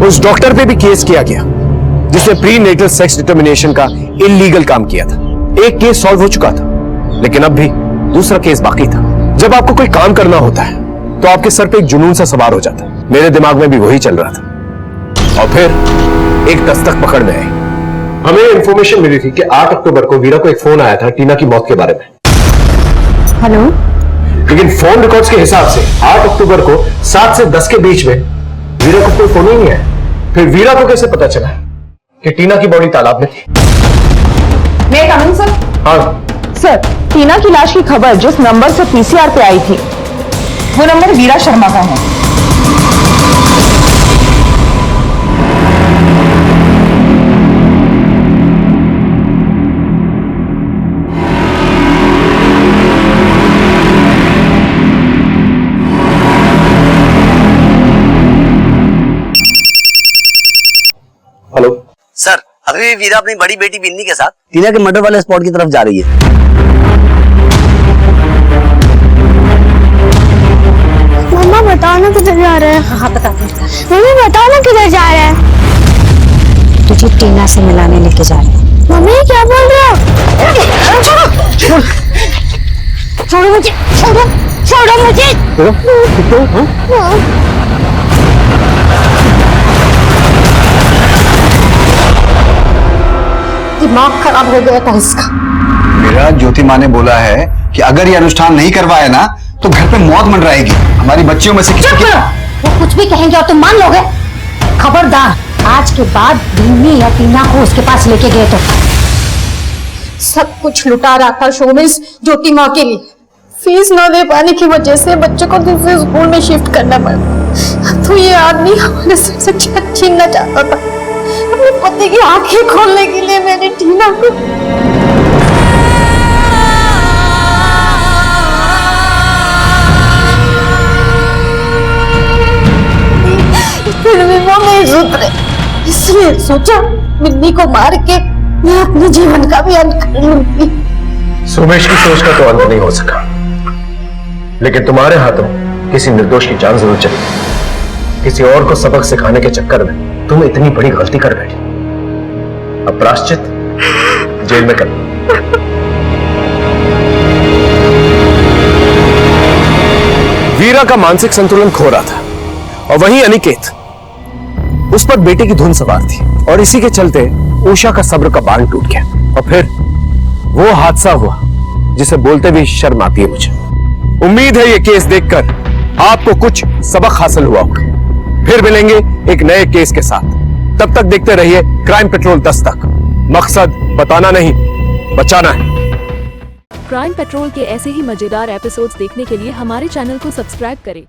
उस डॉक्टर पे भी केस किया गया जिसने प्री नेटल सेक्स डिटर्मिनेशन का इलीगल काम किया था। एक केस सॉल्व हो चुका था, लेकिन अब भी दूसरा केस बाकी था। जब आपको कोई काम करना होता है तो आपके सर पे एक जुनून सा सवार हो जाता है। मेरे दिमाग में भी वही चल रहा था, और फिर एक दस्तक पकड़ में आई। हमें इंफॉर्मेशन मिली थी कि 8 अक्टूबर को वीरा को एक फोन आया था टीना की मौत के बारे में। हेलो, लेकिन फोन रिकॉर्ड्स के हिसाब से 8 अक्टूबर को 7 से 10 के बीच में वीरा को कोई फोन ही नहीं आया। फिर वीरा को कैसे पता चला कि टीना की बॉडी तालाब में थी? मैं कमिंग सर? हाँ सर, टीना की लाश की खबर जिस नंबर से पीसीआर पे आई थी वो नंबर वीरा शर्मा का है। अभी भी वीरा अपनी बड़ी बेटी बिन्नी के साथ टीना के मर्डर वाले स्पॉट की तरफ जा रही है। मम्मा बताओ ना किधर जा रहे हैं। हाँ बताते हैं। मम्मी बताओ ना किधर जा रहे हैं। तुझे टीना से मिलाने लेके जा रहे हैं। मम्मी क्या बोल रहे हो? छोड़ो मुझे, छोड़ो मुझे। दिमाग खराब हो गया था इसका। मेरा ज्योति माँ ने बोला है कि अगर ये अनुष्ठान नहीं करवाया ना तो घर पे मौत मंडराएगी। हमारी बच्चियों में से किसी की... वो कुछ भी कहेंगे और तुम मान लोगे? खबरदार, आज के बाद बिन्नी या टीना को उसके पास लेके गए तो सब कुछ लुटा रहा था शोमिस ज्योति माँ के लिए। फीस न दे पाने की वजह से बच्चों को दूसरे स्कूल में शिफ्ट करना पड़ा। तो ये आदमी हमारे सर से छीनना चाहता था। अपने पति की आंखें खोलने के लिए मैंने टीना को फिर भी वो नहीं सुधरे, इसलिए सोचा बिन्नी को मार के मैं अपने जीवन का भी अंत कर लूंगी। सुमेश की सोच का तो अंत नहीं हो सका, लेकिन तुम्हारे हाथों किसी निर्दोष की जान जरूर चली। किसी और को सबक सिखाने के चक्कर में तुम इतनी बड़ी गलती कर बैठी। अब प्रायश्चित जेल में कर। वीरा का मानसिक संतुलन खो रहा था और वहीं अनिकेत, उस पर बेटे की धुन सवार थी और इसी के चलते उषा का सब्र का बांध टूट गया और फिर वो हादसा हुआ जिसे बोलते भी शर्म आती है मुझे। उम्मीद है ये केस देखकर आपको कुछ सबक हासिल हुआ होगा। फिर मिलेंगे एक नए केस के साथ। तब तक देखते रहिए क्राइम पेट्रोल दस्तक। मकसद बताना नहीं, बचाना है। क्राइम पेट्रोल के ऐसे ही मजेदार एपिसोड्स देखने के लिए हमारे चैनल को सब्सक्राइब करें